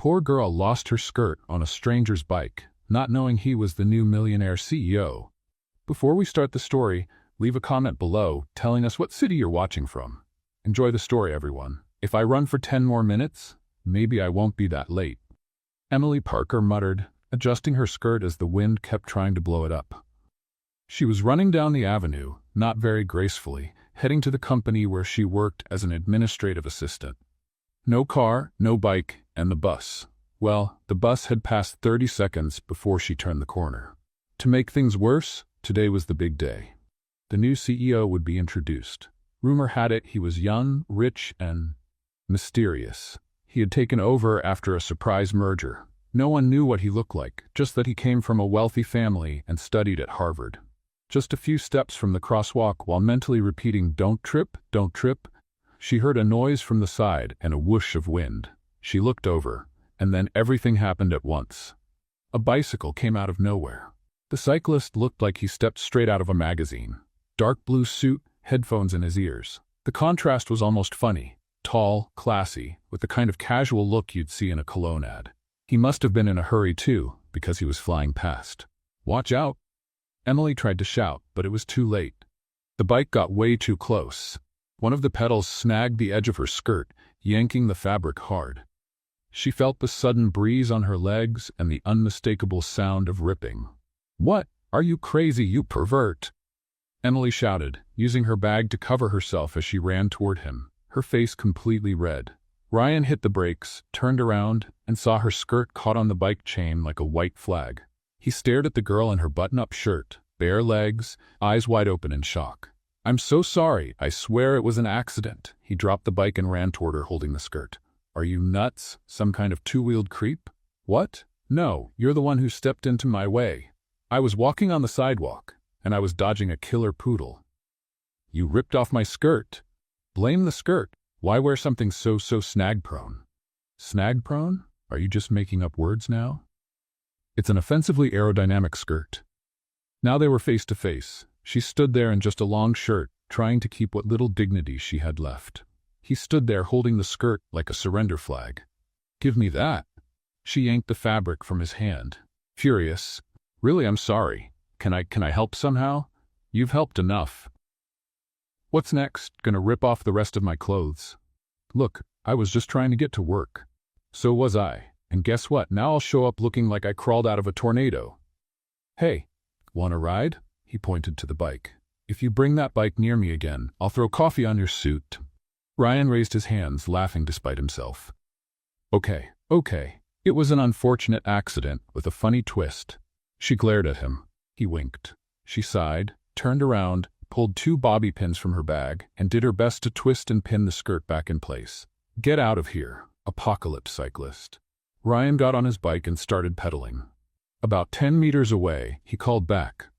poor girl lost her skirt on a stranger's bike, not knowing he was the new Millionaire CEO. Before we start the story, leave a comment below telling us what city you're watching from. Enjoy the story, everyone. If I run for 10 more minutes, maybe I won't be that late. Emily Parker muttered, adjusting her skirt as the wind kept trying to blow it up. She was running down the avenue, not very gracefully, heading to the company where she worked as an administrative assistant. No car, no bike, and the bus. Well, the bus had passed 30 seconds before she turned the corner. To make things worse, today was the big day. The new CEO would be introduced. Rumor had it he was young, rich, and mysterious. He had taken over after a surprise merger. No one knew what he looked like, just that he came from a wealthy family and studied at Harvard. Just a few steps from the crosswalk, while mentally repeating, "Don't trip, don't trip," she heard a noise from the side and a whoosh of wind. She looked over, and then everything happened at once. A bicycle came out of nowhere. The cyclist looked like he stepped straight out of a magazine. Dark blue suit, headphones in his ears. The contrast was almost funny. Tall, classy, with the kind of casual look you'd see in a cologne ad. He must have been in a hurry too, because he was flying past. "Watch out!" Emily tried to shout, but it was too late. The bike got way too close. One of the pedals snagged the edge of her skirt, yanking the fabric hard. She felt the sudden breeze on her legs and the unmistakable sound of ripping. "What? Are you crazy, you pervert?" Emily shouted, using her bag to cover herself as she ran toward him, her face completely red. Ryan hit the brakes, turned around, and saw her skirt caught on the bike chain like a white flag. He stared at the girl in her button-up shirt, bare legs, eyes wide open in shock. "I'm so sorry, I swear it was an accident." He dropped the bike and ran toward her holding the skirt. "Are you nuts? Some kind of two-wheeled creep?" "What? No, you're the one who stepped into my way. I was walking on the sidewalk, and I was dodging a killer poodle. You ripped off my skirt." "Blame the skirt. Why wear something so snag-prone?" "Snag-prone? Are you just making up words now?" "It's an offensively aerodynamic skirt." Now they were face to face. She stood there in just a long shirt, trying to keep what little dignity she had left. He stood there holding the skirt like a surrender flag. "Give me that." She yanked the fabric from his hand. Furious. "Really, I'm sorry. Can I help somehow? You've helped enough." "What's next? Gonna rip off the rest of my clothes?" "Look, I was just trying to get to work." "So was I. And guess what? Now I'll show up looking like I crawled out of a tornado." "Hey, want a ride?" He pointed to the bike. "If you bring that bike near me again, I'll throw coffee on your suit." Ryan raised his hands, laughing despite himself. Okay. It was an unfortunate accident with a funny twist." She glared at him. He winked. She sighed, turned around, pulled 2 bobby pins from her bag, and did her best to twist and pin the skirt back in place. "Get out of here, apocalypse cyclist." Ryan got on his bike and started pedaling. About 10 meters away, he called back.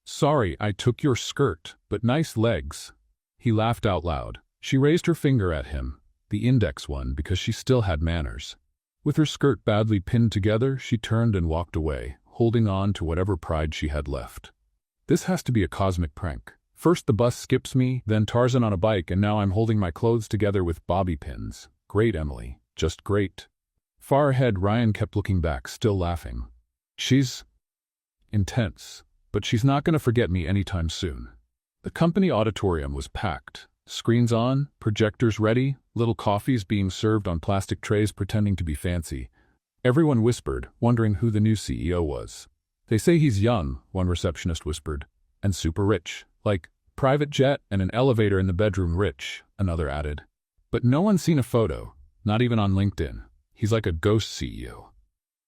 "Sorry, I took your skirt, but nice legs." He laughed out loud. She raised her finger at him, the index one, because she still had manners. With her skirt badly pinned together, she turned and walked away, holding on to whatever pride she had left. "This has to be a cosmic prank. First the bus skips me, then Tarzan on a bike, and now I'm holding my clothes together with bobby pins. Great, Emily. Just great." Far ahead, Ryan kept looking back, still laughing. "She's intense, but she's not going to forget me anytime soon." The company auditorium was packed. Screens on, projectors ready, little coffees being served on plastic trays pretending to be fancy. Everyone whispered, wondering who the new CEO was. "They say he's young," one receptionist whispered, "and super rich. Like, private jet and an elevator in the bedroom rich," another added. "But no one's seen a photo, not even on LinkedIn. He's like a ghost CEO."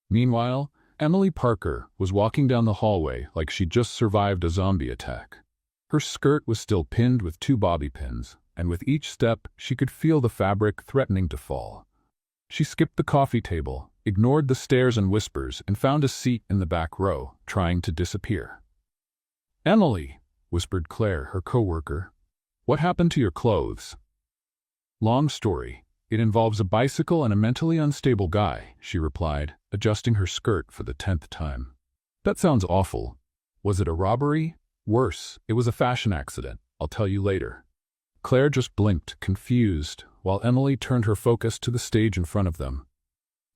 Meanwhile, Emily Parker was walking down the hallway like she'd just survived a zombie attack. Her skirt was still pinned with 2 bobby pins, and with each step, she could feel the fabric threatening to fall. She skipped the coffee table, ignored the stares and whispers, and found a seat in the back row, trying to disappear. "Emily," whispered Claire, her coworker. "What happened to your clothes?" "Long story. It involves a bicycle and a mentally unstable guy," she replied, adjusting her skirt for the 10th time. "That sounds awful. Was it a robbery?" "Worse, it was a fashion accident. I'll tell you later." Claire just blinked, confused, while Emily turned her focus to the stage in front of them.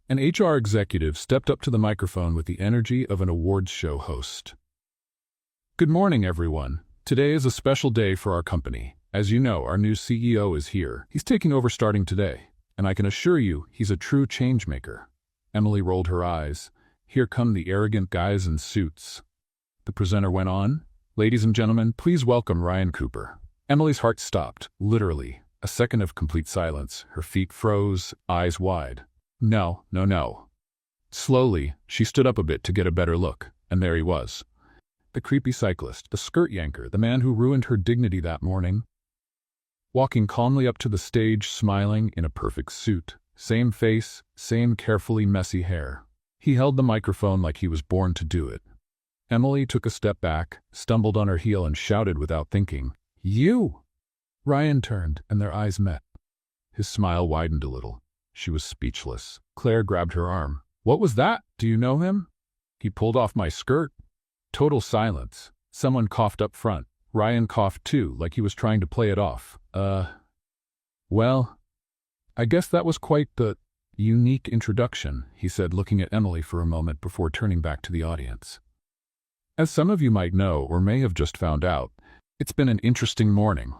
An HR executive stepped up to the microphone with the energy of an awards show host. Good morning, everyone. Today is a special day for our company. As you know, our new CEO is here. He's taking over starting today, and I can assure you he's a true change maker. Emily rolled her eyes. Here come the arrogant guys in suits. The presenter went on. Ladies and gentlemen, please welcome Ryan Cooper. Emily's heart stopped, literally. A second of complete silence. Her feet froze, eyes wide. No. Slowly, she stood up a bit to get a better look, and there he was. The creepy cyclist, the skirt yanker, the man who ruined her dignity that morning. Walking calmly up to the stage, smiling in a perfect suit. Same face, same carefully messy hair. He held the microphone like he was born to do it. Emily took a step back, stumbled on her heel and shouted without thinking, "You!" Ryan turned, and their eyes met. His smile widened a little. She was speechless. Claire grabbed her arm. "What was that? Do you know him?" "He pulled off my skirt." Total silence. Someone coughed up front. Ryan coughed too, like he was trying to play it off. Well, I guess that was quite the unique introduction," he said, looking at Emily for a moment before turning back to the audience. As some of you might know or may have just found out, it's been an interesting morning.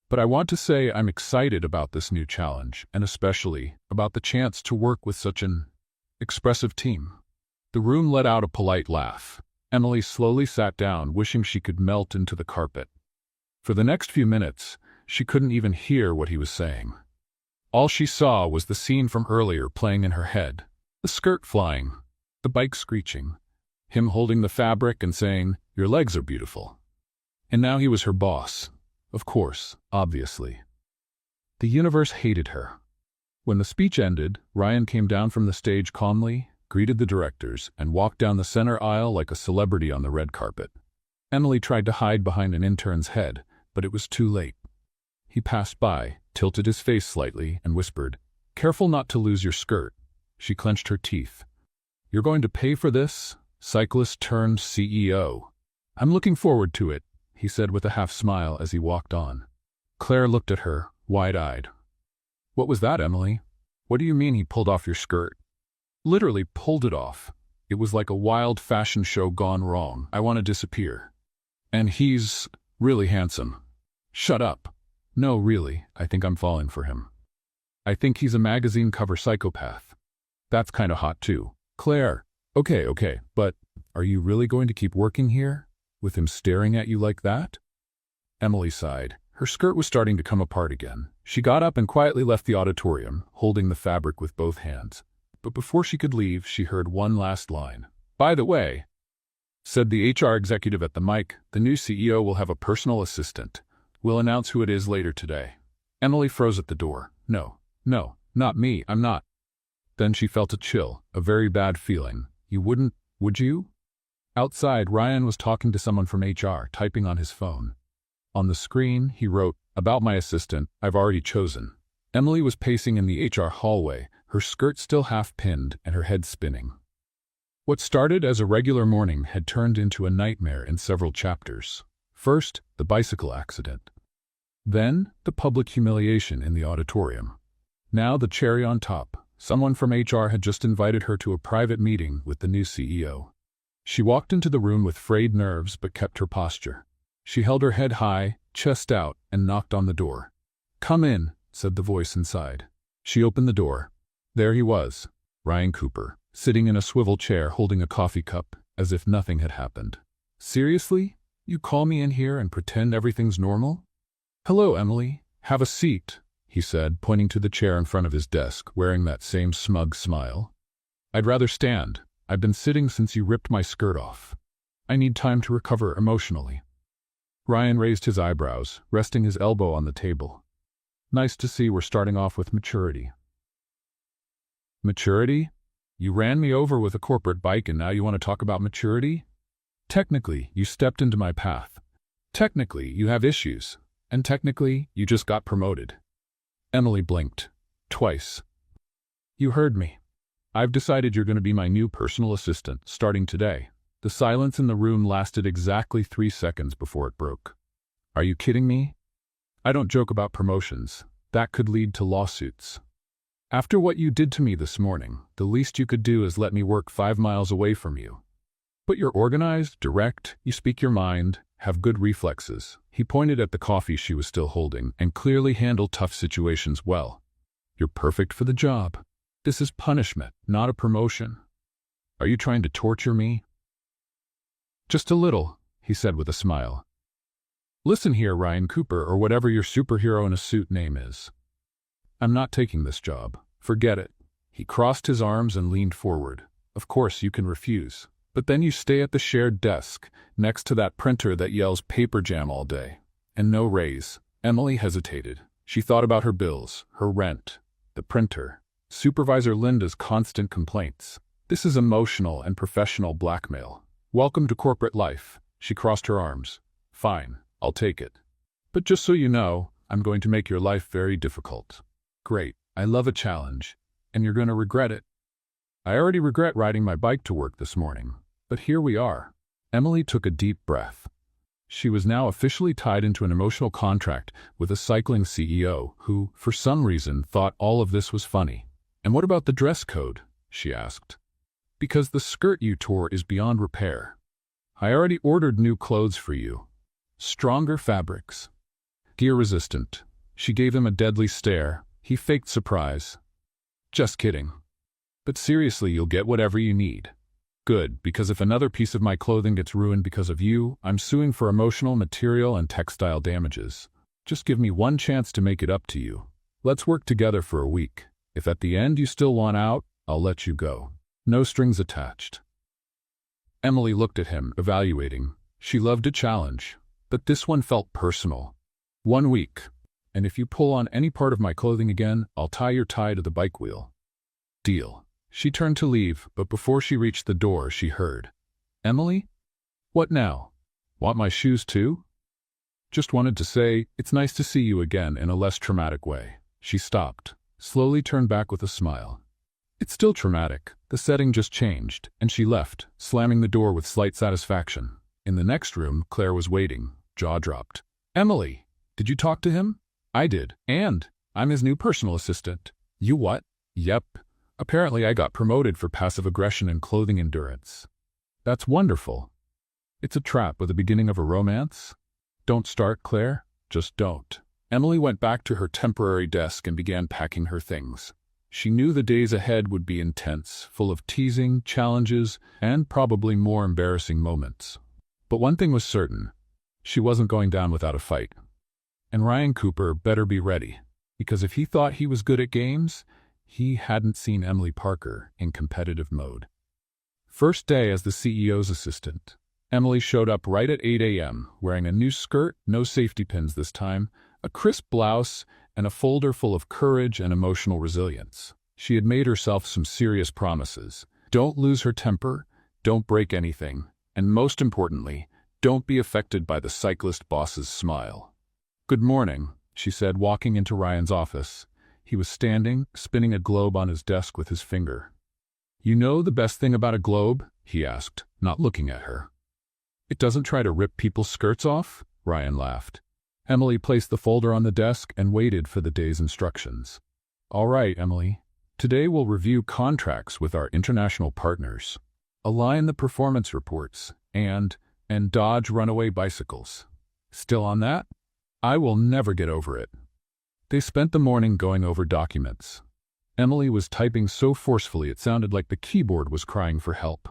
But I want to say I'm excited about this new challenge, and especially about the chance to work with such an expressive team. The room let out a polite laugh. Emily slowly sat down, wishing she could melt into the carpet. For the next few minutes, she couldn't even hear what he was saying. All she saw was the scene from earlier playing in her head. The skirt flying, the bike screeching, him holding the fabric and saying, "Your legs are beautiful." And now he was her boss. Of course, obviously. The universe hated her. When the speech ended, Ryan came down from the stage calmly, greeted the directors, and walked down the center aisle like a celebrity on the red carpet. Emily tried to hide behind an intern's head, but it was too late. He passed by, tilted his face slightly, and whispered, "Careful not to lose your skirt." She clenched her teeth. "You're going to pay for this, cyclist turned CEO." "I'm looking forward to it," he said with a half smile as he walked on. Claire looked at her, wide-eyed. "What was that, Emily? What do you mean he pulled off your skirt?" "Literally pulled it off. It was like a wild fashion show gone wrong. I want to disappear. And he's really handsome." "Shut up." "No, really, I think I'm falling for him. I think he's a magazine cover psychopath." "That's kind of hot too." "Claire, okay, but are you really going to keep working here? With him staring at you like that?" Emily sighed. Her skirt was starting to come apart again. She got up and quietly left the auditorium, holding the fabric with both hands. But before she could leave, she heard one last line. "By the way," said the HR executive at the mic, "the new CEO will have a personal assistant. We'll announce who it is later today." Emily froze at the door. No, not me, I'm not." Then she felt a chill, a very bad feeling. "You wouldn't, would you?" Outside, Ryan was talking to someone from HR, typing on his phone. On the screen, he wrote, "About my assistant, I've already chosen." Emily was pacing in the HR hallway, her skirt still half-pinned and her head spinning. What started as a regular morning had turned into a nightmare in several chapters. First, the bicycle accident. Then, the public humiliation in the auditorium. Now the cherry on top. Someone from HR had just invited her to a private meeting with the new CEO. She walked into the room with frayed nerves but kept her posture. She held her head high, chest out, and knocked on the door. "Come in," said the voice inside. She opened the door. There he was, Ryan Cooper, sitting in a swivel chair holding a coffee cup, as if nothing had happened. "Seriously? You call me in here and pretend everything's normal?" "Hello, Emily. Have a seat," he said, pointing to the chair in front of his desk, wearing that same smug smile. "I'd rather stand. I've been sitting since you ripped my skirt off. I need time to recover emotionally." Ryan raised his eyebrows, resting his elbow on the table. "Nice to see we're starting off with maturity." "Maturity? You ran me over with a corporate bike and now you want to talk about maturity? Technically, you stepped into my path. Technically, you have issues. And technically, you just got promoted." Emily blinked. Twice. "You heard me. I've decided you're going to be my new personal assistant, starting today." The silence in the room lasted exactly 3 seconds before it broke. "Are you kidding me? I don't joke about promotions. That could lead to lawsuits." After what you did to me this morning, the least you could do is let me work 5 miles away from you. But you're organized, direct, you speak your mind, have good reflexes. He pointed at the coffee she was still holding and clearly handle tough situations well. You're perfect for the job. This is punishment, not a promotion. Are you trying to torture me? Just a little, he said with a smile. Listen here, Ryan Cooper, or whatever your superhero in a suit name is. I'm not taking this job. Forget it. He crossed his arms and leaned forward. Of course you can refuse. But then you stay at the shared desk, next to that printer that yells paper jam all day. And no raise. Emily hesitated. She thought about her bills, her rent, the printer, Supervisor Linda's constant complaints. This is emotional and professional blackmail. Welcome to corporate life. She crossed her arms. Fine, I'll take it. But just so you know, I'm going to make your life very difficult. Great, I love a challenge. And you're going to regret it. I already regret riding my bike to work this morning. But here we are. Emily took a deep breath. She was now officially tied into an emotional contract with a cycling CEO who, for some reason, thought all of this was funny. And what about the dress code? She asked. Because the skirt you tore is beyond repair. I already ordered new clothes for you. Stronger fabrics. Gear-resistant. She gave him a deadly stare. He faked surprise. Just kidding. But seriously, you'll get whatever you need. Good, because if another piece of my clothing gets ruined because of you, I'm suing for emotional, material, and textile damages. Just give me one chance to make it up to you. Let's work together for a week. If at the end you still want out, I'll let you go. No strings attached. Emily looked at him, evaluating. She loved a challenge, but this one felt personal. 1 week, and if you pull on any part of my clothing again, I'll tie your tie to the bike wheel. Deal. She turned to leave, but before she reached the door, she heard. Emily? What now? Want my shoes too? Just wanted to say, it's nice to see you again in a less traumatic way. She stopped, slowly turned back with a smile. It's still traumatic. The setting just changed, and she left, slamming the door with slight satisfaction. In the next room, Claire was waiting, jaw dropped. Emily, did you talk to him? I did, and I'm his new personal assistant. You what? Yep. Apparently I got promoted for passive aggression and clothing endurance. That's wonderful. It's a trap with the beginning of a romance. Don't start, Claire. Just don't. Emily went back to her temporary desk and began packing her things. She knew the days ahead would be intense, full of teasing, challenges, and probably more embarrassing moments. But one thing was certain. She wasn't going down without a fight. And Ryan Cooper better be ready, because if he thought he was good at games, he hadn't seen Emily Parker in competitive mode. First day as the CEO's assistant, Emily showed up right at 8 a.m., wearing a new skirt, no safety pins this time, a crisp blouse, and a folder full of courage and emotional resilience. She had made herself some serious promises. Don't lose her temper, don't break anything, and most importantly, don't be affected by the cyclist boss's smile. Good morning, she said, walking into Ryan's office. He was standing, spinning a globe on his desk with his finger. You know the best thing about a globe? He asked, not looking at her. It doesn't try to rip people's skirts off? Ryan laughed. Emily placed the folder on the desk and waited for the day's instructions. All right, Emily. Today we'll review contracts with our international partners, align the performance reports, and dodge runaway bicycles. Still on that? I will never get over it. They spent the morning going over documents. Emily was typing so forcefully it sounded like the keyboard was crying for help.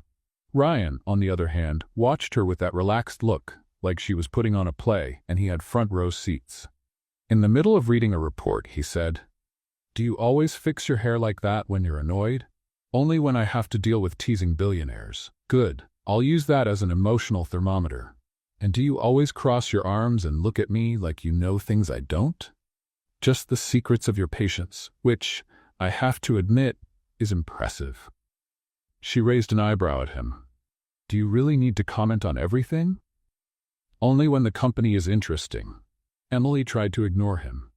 Ryan, on the other hand, watched her with that relaxed look, like she was putting on a play, and he had front-row seats. In the middle of reading a report, he said, Do you always fix your hair like that when you're annoyed? Only when I have to deal with teasing billionaires. Good. I'll use that as an emotional thermometer. And do you always cross your arms and look at me like you know things I don't? Just the secrets of your patience, which, I have to admit, is impressive. She raised an eyebrow at him. Do you really need to comment on everything? Only when the company is interesting. Emily tried to ignore him.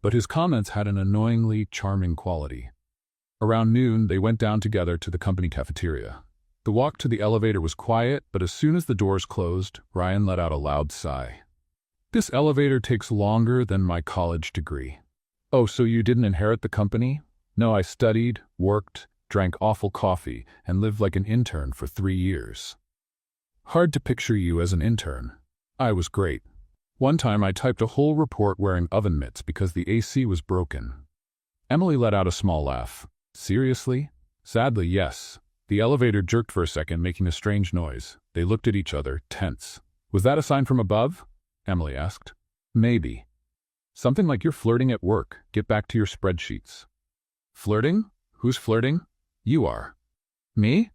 But his comments had an annoyingly charming quality. Around noon, they went down together to the company cafeteria. The walk to the elevator was quiet, but as soon as the doors closed, Ryan let out a loud sigh. This elevator takes longer than my college degree. Oh, so you didn't inherit the company? No, I studied, worked, drank awful coffee, and lived like an intern for 3 years. Hard to picture you as an intern. I was great. One time I typed a whole report wearing oven mitts because the AC was broken. Emily let out a small laugh. Seriously? Sadly, yes. The elevator jerked for a second, making a strange noise. They looked at each other, tense. Was that a sign from above? Emily asked. Maybe. Something like you're flirting at work. Get back to your spreadsheets. Flirting? Who's flirting? You are. Me?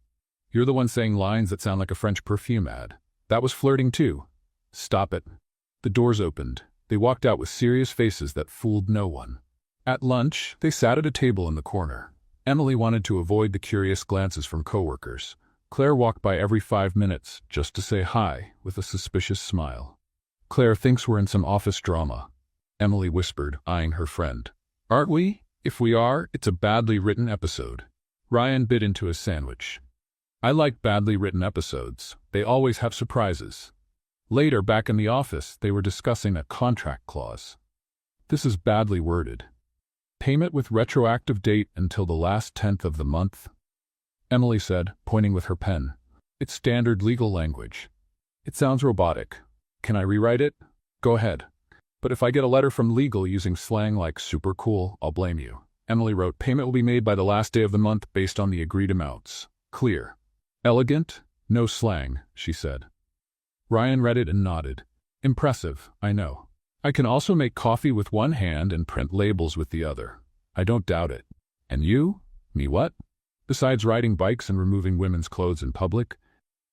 You're the one saying lines that sound like a French perfume ad. That was flirting too. Stop it. The doors opened. They walked out with serious faces that fooled no one. At lunch, they sat at a table in the corner. Emily wanted to avoid the curious glances from coworkers. Claire walked by every 5 minutes just to say hi with a suspicious smile. Claire thinks we're in some office drama, Emily whispered, eyeing her friend. Aren't we? If we are, it's a badly written episode. Ryan bit into his sandwich. I like badly written episodes. They always have surprises. Later, back in the office, they were discussing a contract clause. This is badly worded. Payment with retroactive date until the last 10th of the month, Emily said, pointing with her pen. It's standard legal language. It sounds robotic. Can I rewrite it? Go ahead. But if I get a letter from legal using slang like super cool, I'll blame you. Emily wrote, payment will be made by the last day of the month based on the agreed amounts. Clear. Elegant? No slang, she said. Ryan read it and nodded. Impressive, I know. I can also make coffee with one hand and print labels with the other. I don't doubt it. And you? Me what? Besides riding bikes and removing women's clothes in public,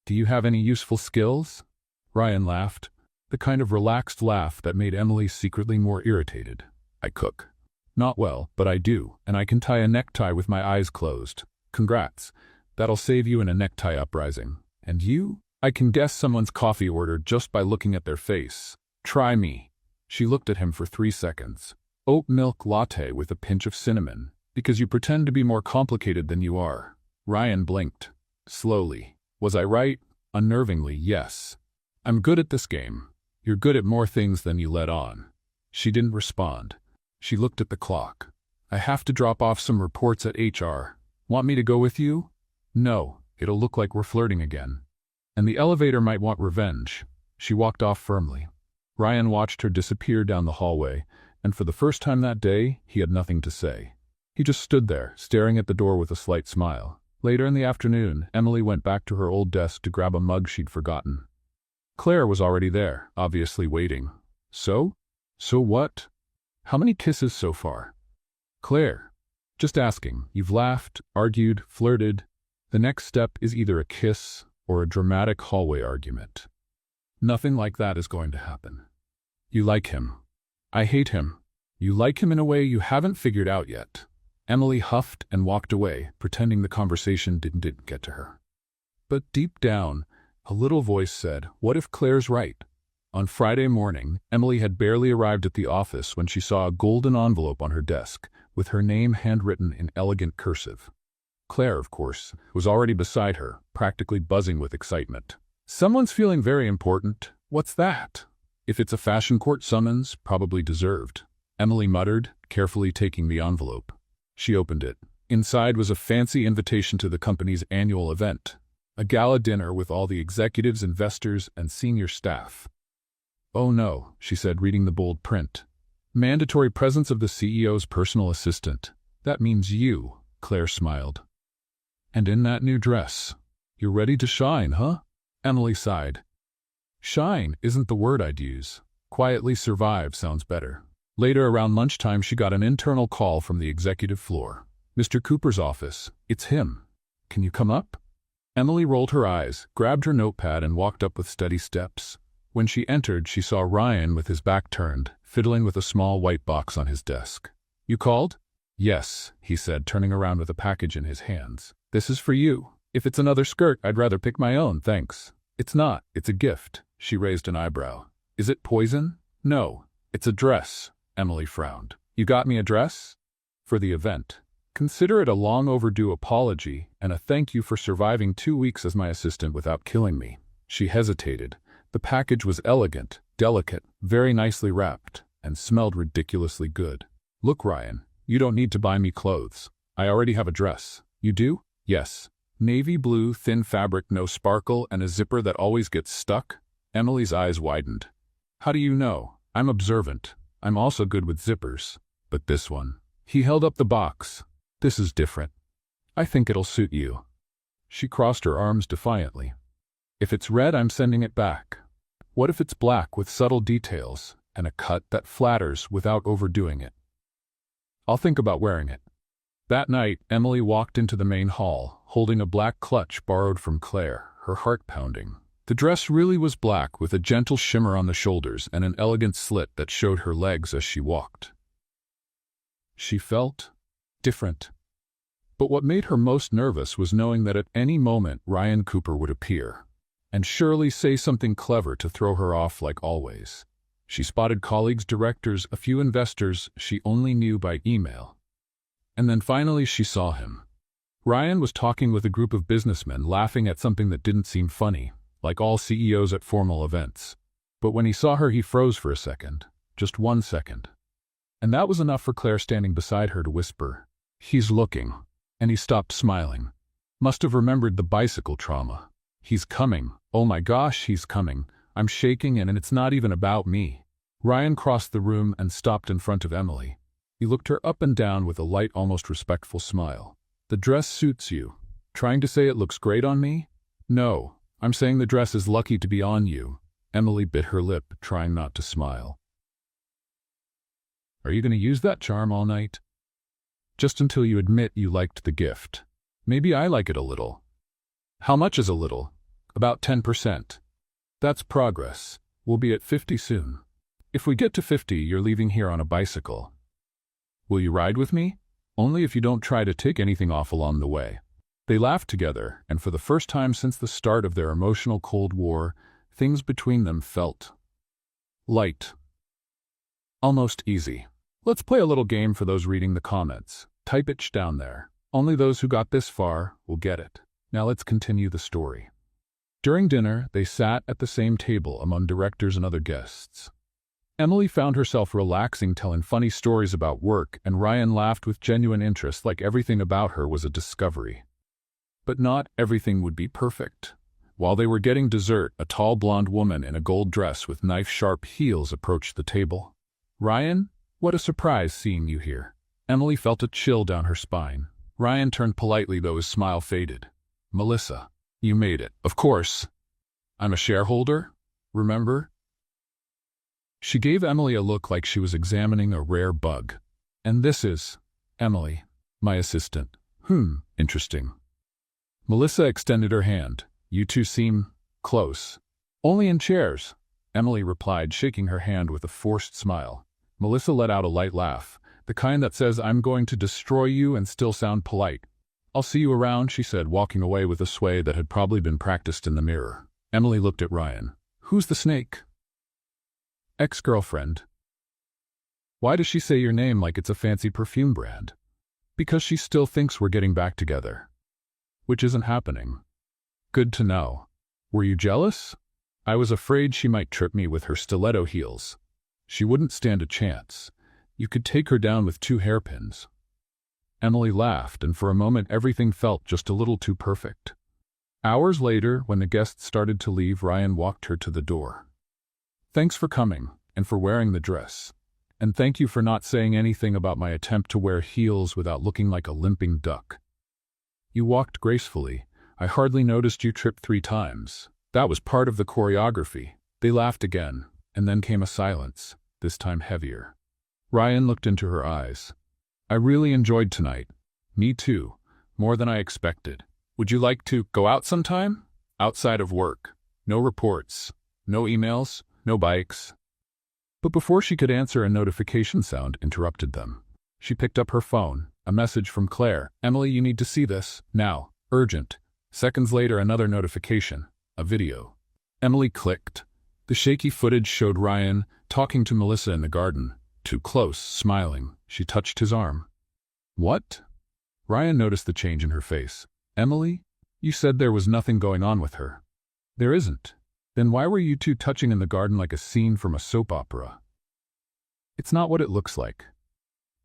do you have any useful skills? Ryan laughed, the kind of relaxed laugh that made Emily secretly more irritated. I cook. Not well, but I do, and I can tie a necktie with my eyes closed. Congrats. That'll save you in a necktie uprising. And you? I can guess someone's coffee order just by looking at their face. Try me. She looked at him for 3 seconds. Oat milk latte with a pinch of cinnamon, because you pretend to be more complicated than you are. Ryan blinked. Slowly. Was I right? Unnervingly, yes. I'm good at this game. You're good at more things than you let on. She didn't respond. She looked at the clock. I have to drop off some reports at HR. Want me to go with you? No, it'll look like we're flirting again. And the elevator might want revenge. She walked off firmly. Ryan watched her disappear down the hallway, and for the first time that day, he had nothing to say. He just stood there, staring at the door with a slight smile. Later in the afternoon, Emily went back to her old desk to grab a mug she'd forgotten. Claire was already there, obviously waiting. So? So what? How many kisses so far? Claire. Just asking. You've laughed, argued, flirted. The next step is either a kiss or a dramatic hallway argument. Nothing like that is going to happen. You like him. I hate him. You like him in a way you haven't figured out yet. Emily huffed and walked away, pretending the conversation didn't get to her. But deep down, a little voice said, what if Claire's right? On Friday morning, Emily had barely arrived at the office when she saw a golden envelope on her desk, with her name handwritten in elegant cursive. Claire, of course, was already beside her, practically buzzing with excitement. Someone's feeling very important. What's that? If it's a fashion court summons, probably deserved. Emily muttered, carefully taking the envelope. She opened it. Inside was a fancy invitation to the company's annual event, a gala dinner with all the executives, investors, and senior staff. Oh no, she said, reading the bold print. Mandatory presence of the CEO's personal assistant. That means you, Claire smiled. And in that new dress. You're ready to shine, huh? Emily sighed. Shine isn't the word I'd use. Quietly survive sounds better. Later, around lunchtime, she got an internal call from the executive floor. Mr. Cooper's office. It's him. Can you come up? Emily rolled her eyes, grabbed her notepad, and walked up with steady steps. When she entered, she saw Ryan with his back turned, fiddling with a small white box on his desk. You called? Yes, he said, turning around with a package in his hands. This is for you. If it's another skirt, I'd rather pick my own, thanks. It's not. It's a gift. She raised an eyebrow. Is it poison? No. It's a dress. Emily frowned. You got me a dress? For the event. Consider it a long overdue apology and a thank you for surviving 2 weeks as my assistant without killing me. She hesitated. The package was elegant, delicate, very nicely wrapped, and smelled ridiculously good. Look, Ryan, you don't need to buy me clothes. I already have a dress. You do? Yes. Navy blue, thin fabric, no sparkle, and a zipper that always gets stuck? Emily's eyes widened. How do you know? I'm observant. I'm also good with zippers. But this one. He held up the box. This is different. I think it'll suit you. She crossed her arms defiantly. If it's red, I'm sending it back. What if it's black with subtle details and a cut that flatters without overdoing it? I'll think about wearing it. That night, Emily walked into the main hall, holding a black clutch borrowed from Claire, her heart pounding. The dress really was black, with a gentle shimmer on the shoulders and an elegant slit that showed her legs as she walked. She felt different. But what made her most nervous was knowing that at any moment Ryan Cooper would appear, and surely say something clever to throw her off like always. She spotted colleagues, directors, a few investors she only knew by email. And then finally she saw him. Ryan was talking with a group of businessmen, laughing at something that didn't seem funny, like all CEOs at formal events. But when he saw her, he froze for a second. Just 1 second. And that was enough for Claire, standing beside her, to whisper, "He's looking." And he stopped smiling. Must have remembered the bicycle trauma. He's coming. Oh my gosh, he's coming. I'm shaking, and it's not even about me. Ryan crossed the room and stopped in front of Emily. He looked her up and down with a light, almost respectful smile. The dress suits you. Trying to say it looks great on me? No, I'm saying the dress is lucky to be on you. Emily bit her lip, trying not to smile. Are you going to use that charm all night? Just until you admit you liked the gift. Maybe I like it a little. How much is a little? About 10%. That's progress. We'll be at 50 soon. If we get to 50, you're leaving here on a bicycle. Will you ride with me? Only if you don't try to take anything off along the way. They laughed together, and for the first time since the start of their emotional Cold War, things between them felt light. Almost easy. Let's play a little game for those reading the comments. Type it down there. Only those who got this far will get it. Now let's continue the story. During dinner, they sat at the same table among directors and other guests. Emily found herself relaxing, telling funny stories about work, and Ryan laughed with genuine interest, like everything about her was a discovery. But not everything would be perfect. While they were getting dessert, a tall blonde woman in a gold dress with knife-sharp heels approached the table. Ryan, what a surprise seeing you here. Emily felt a chill down her spine. Ryan turned politely, though his smile faded. Melissa, you made it. Of course. I'm a shareholder, remember? She gave Emily a look like she was examining a rare bug. And this is Emily, my assistant. Interesting. Melissa extended her hand. You two seem close. Only in chairs, Emily replied, shaking her hand with a forced smile. Melissa let out a light laugh, the kind that says, I'm going to destroy you and still sound polite. I'll see you around, she said, walking away with a sway that had probably been practiced in the mirror. Emily looked at Ryan. Who's the snake? Ex-girlfriend. Why does she say your name like it's a fancy perfume brand? Because she still thinks we're getting back together. Which isn't happening. Good to know. Were you jealous? I was afraid she might trip me with her stiletto heels. She wouldn't stand a chance. You could take her down with 2 hairpins. Emily laughed, and for a moment everything felt just a little too perfect. Hours later, when the guests started to leave, Ryan walked her to the door. Thanks for coming, and for wearing the dress. And thank you for not saying anything about my attempt to wear heels without looking like a limping duck. You walked gracefully. I hardly noticed you tripped 3 times. That was part of the choreography. They laughed again, and then came a silence, this time heavier. Ryan looked into her eyes. I really enjoyed tonight. Me too. More than I expected. Would you like to go out sometime? Outside of work. No reports. No emails. No bikes. But before she could answer, a notification sound interrupted them. She picked up her phone. A message from Claire. Emily, you need to see this. Now. Urgent. Seconds later, another notification. A video. Emily clicked. The shaky footage showed Ryan talking to Melissa in the garden. Too close, smiling. She touched his arm. What? Ryan noticed the change in her face. Emily, you said there was nothing going on with her. There isn't. Then why were you two touching in the garden like a scene from a soap opera? It's not what it looks like.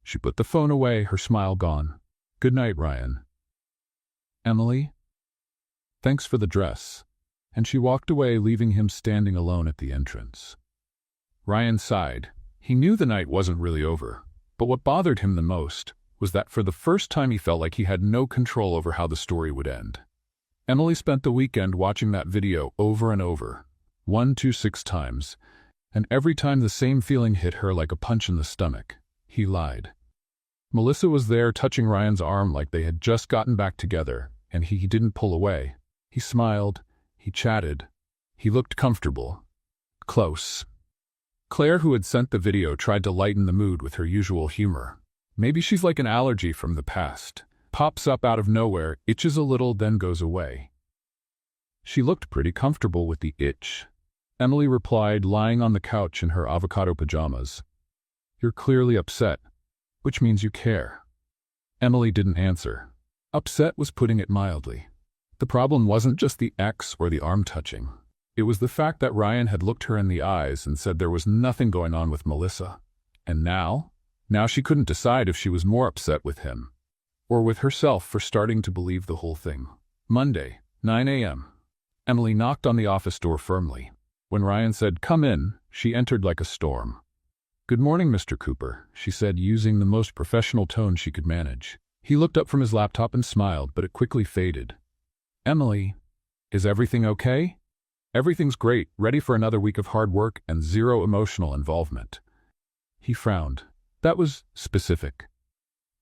She put the phone away, her smile gone. Good night, Ryan. Emily? Thanks for the dress. And she walked away, leaving him standing alone at the entrance. Ryan sighed. He knew the night wasn't really over, but what bothered him the most was that for the first time he felt like he had no control over how the story would end. Emily spent the weekend watching that video over and over, 6 times, and every time the same feeling hit her like a punch in the stomach. He lied. Melissa was there touching Ryan's arm like they had just gotten back together, and he didn't pull away. He smiled, he chatted, he looked comfortable. Close. Claire, who had sent the video, tried to lighten the mood with her usual humor. Maybe she's like an allergy from the past. Pops up out of nowhere, itches a little, then goes away. She looked pretty comfortable with the itch. Emily replied, lying on the couch in her avocado pajamas. You're clearly upset, which means you care. Emily didn't answer. Upset was putting it mildly. The problem wasn't just the ex or the arm touching. It was the fact that Ryan had looked her in the eyes and said there was nothing going on with Melissa. And now she couldn't decide if she was more upset with him or with herself for starting to believe the whole thing. Monday, 9 a.m. Emily knocked on the office door firmly. When Ryan said, "Come in," she entered like a storm. "Good morning, Mr. Cooper," she said, using the most professional tone she could manage. He looked up from his laptop and smiled, but it quickly faded. "Emily, is everything okay?" "Everything's great, ready for another week of hard work and zero emotional involvement." He frowned. That was specific.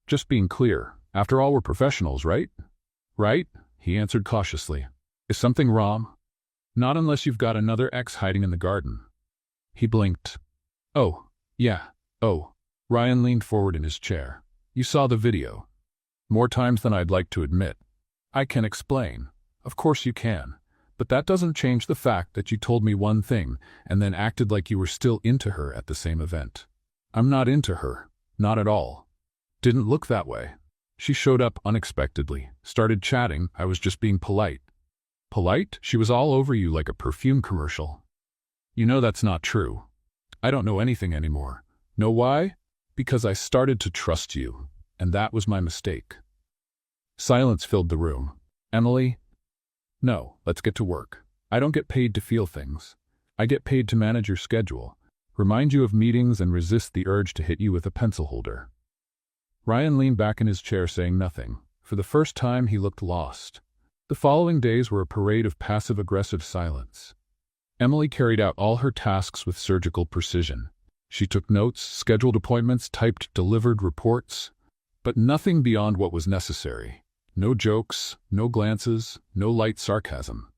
"Just being clear. After all, we're professionals, right?" "Right," he answered cautiously. "Is something wrong?" "Not unless you've got another ex hiding in the garden." He blinked. "Oh, yeah, oh." Ryan leaned forward in his chair. "You saw the video." "More times than I'd like to admit." "I can explain." "Of course you can. But that doesn't change the fact that you told me one thing and then acted like you were still into her at the same event." "I'm not into her. Not at all. Didn't look that way. She showed up unexpectedly, started chatting. I was just being polite." "Polite? She was all over you like a perfume commercial." "You know that's not true." "I don't know anything anymore." "Know why?" "Because I started to trust you, and that was my mistake." Silence filled the room. "Emily?" "No, let's get to work. I don't get paid to feel things. I get paid to manage your schedule, remind you of meetings, and resist the urge to hit you with a pencil holder." Ryan leaned back in his chair, saying nothing. For the first time, he looked lost. The following days were a parade of passive-aggressive silence. Emily carried out all her tasks with surgical precision. She took notes, scheduled appointments, typed, delivered reports, but nothing beyond what was necessary. No jokes, no glances, no light sarcasm.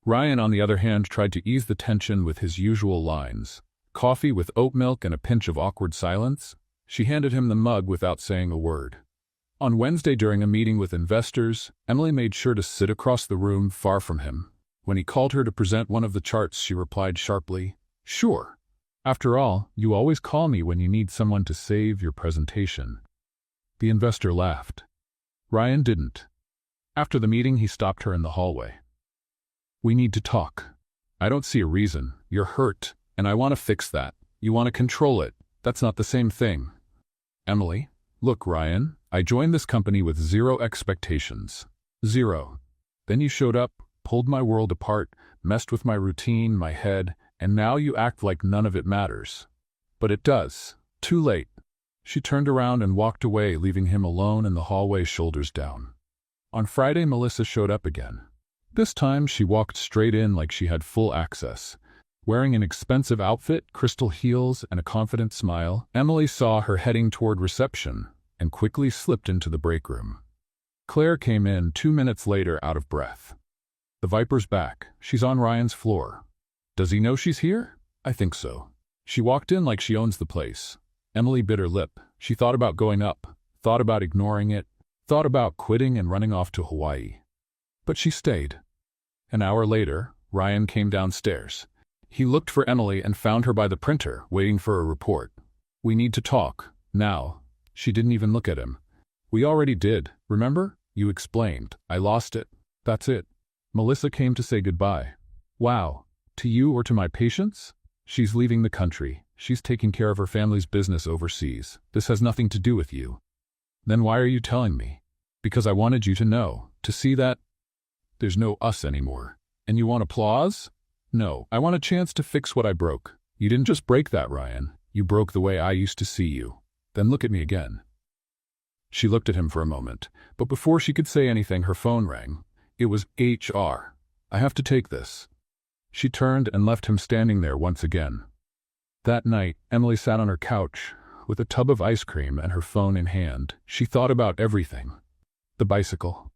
Ryan, on the other hand, tried to ease the tension with his usual lines. "Coffee with oat milk and a pinch of awkward silence?" She handed him the mug without saying a word. On Wednesday, during a meeting with investors, Emily made sure to sit across the room, far from him. When he called her to present one of the charts, she replied sharply, "Sure. After all, you always call me when you need someone to save your presentation." The investor laughed. Ryan didn't. After the meeting, he stopped her in the hallway. "We need to talk. I don't see a reason. You're hurt, and I want to fix that. You want to control it. That's not the same thing." "Emily, look, Ryan, I joined this company with zero expectations. Zero. Then you showed up, pulled my world apart, messed with my routine, my head, and now you act like none of it matters." "But it does. Too late." She turned around and walked away, leaving him alone in the hallway, shoulders down. On Friday, Melissa showed up again. This time, she walked straight in like she had full access. Wearing an expensive outfit, crystal heels, and a confident smile, Emily saw her heading toward reception and quickly slipped into the break room. Claire came in 2 minutes later, out of breath. "The Viper's back. She's on Ryan's floor." "Does he know she's here?" "I think so." She walked in like she owns the place. Emily bit her lip. She thought about going up, thought about ignoring it, thought about quitting and running off to Hawaii. But she stayed. An hour later, Ryan came downstairs. He looked for Emily and found her by the printer, waiting for a report. "We need to talk. Now." She didn't even look at him. "We already did, remember? You explained. I lost it. That's it." Melissa came to say goodbye. "Wow. To you or to my patients?" "She's leaving the country. She's taking care of her family's business overseas. This has nothing to do with you." "Then why are you telling me?" Because I wanted you to know, to see that there's no us anymore. And you want applause? No, I want a chance to fix what I broke. You didn't just break that, Ryan. You broke the way I used to see you. Then look at me again. She looked at him for a moment, but before she could say anything, her phone rang. It was HR. I have to take this. She turned and left him standing there once again. That night, Emily sat on her couch, with a tub of ice cream and her phone in hand. She thought about everything. The bicycle.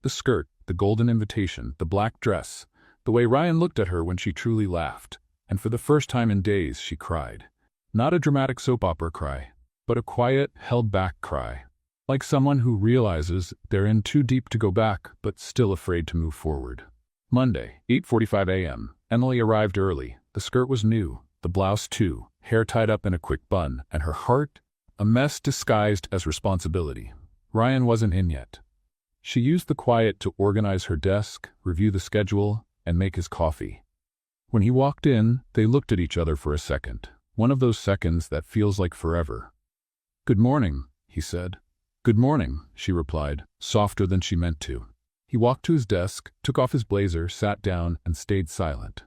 The skirt, the golden invitation, the black dress, the way Ryan looked at her when she truly laughed, and for the first time in days she cried. Not a dramatic soap opera cry, but a quiet, held-back cry. Like someone who realizes they're in too deep to go back, but still afraid to move forward. Monday, 8:45 a.m. Emily arrived early. The skirt was new, the blouse too, hair tied up in a quick bun, and her heart, a mess disguised as responsibility. Ryan wasn't in yet. She used the quiet to organize her desk, review the schedule, and make his coffee. When he walked in, they looked at each other for a second, one of those seconds that feels like forever. "Good morning," he said. "Good morning," she replied, softer than she meant to. He walked to his desk, took off his blazer, sat down, and stayed silent.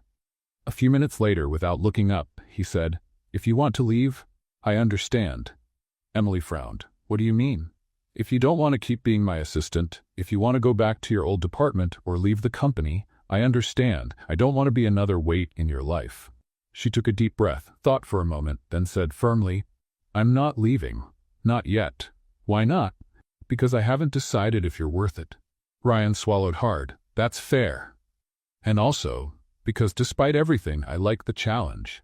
A few minutes later, without looking up, he said, "If you want to leave, I understand." Emily frowned. "What do you mean?" "If you don't want to keep being my assistant, if you want to go back to your old department or leave the company, I understand. I don't want to be another weight in your life." She took a deep breath, thought for a moment, then said firmly, "I'm not leaving. Not yet." "Why not?" "Because I haven't decided if you're worth it." Ryan swallowed hard. "That's fair. And also, because despite everything, I like the challenge."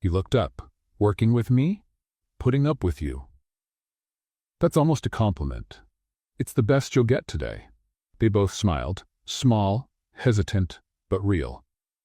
He looked up. "Working with me? Putting up with you? That's almost a compliment. It's the best you'll get today." They both smiled, small, hesitant, but real.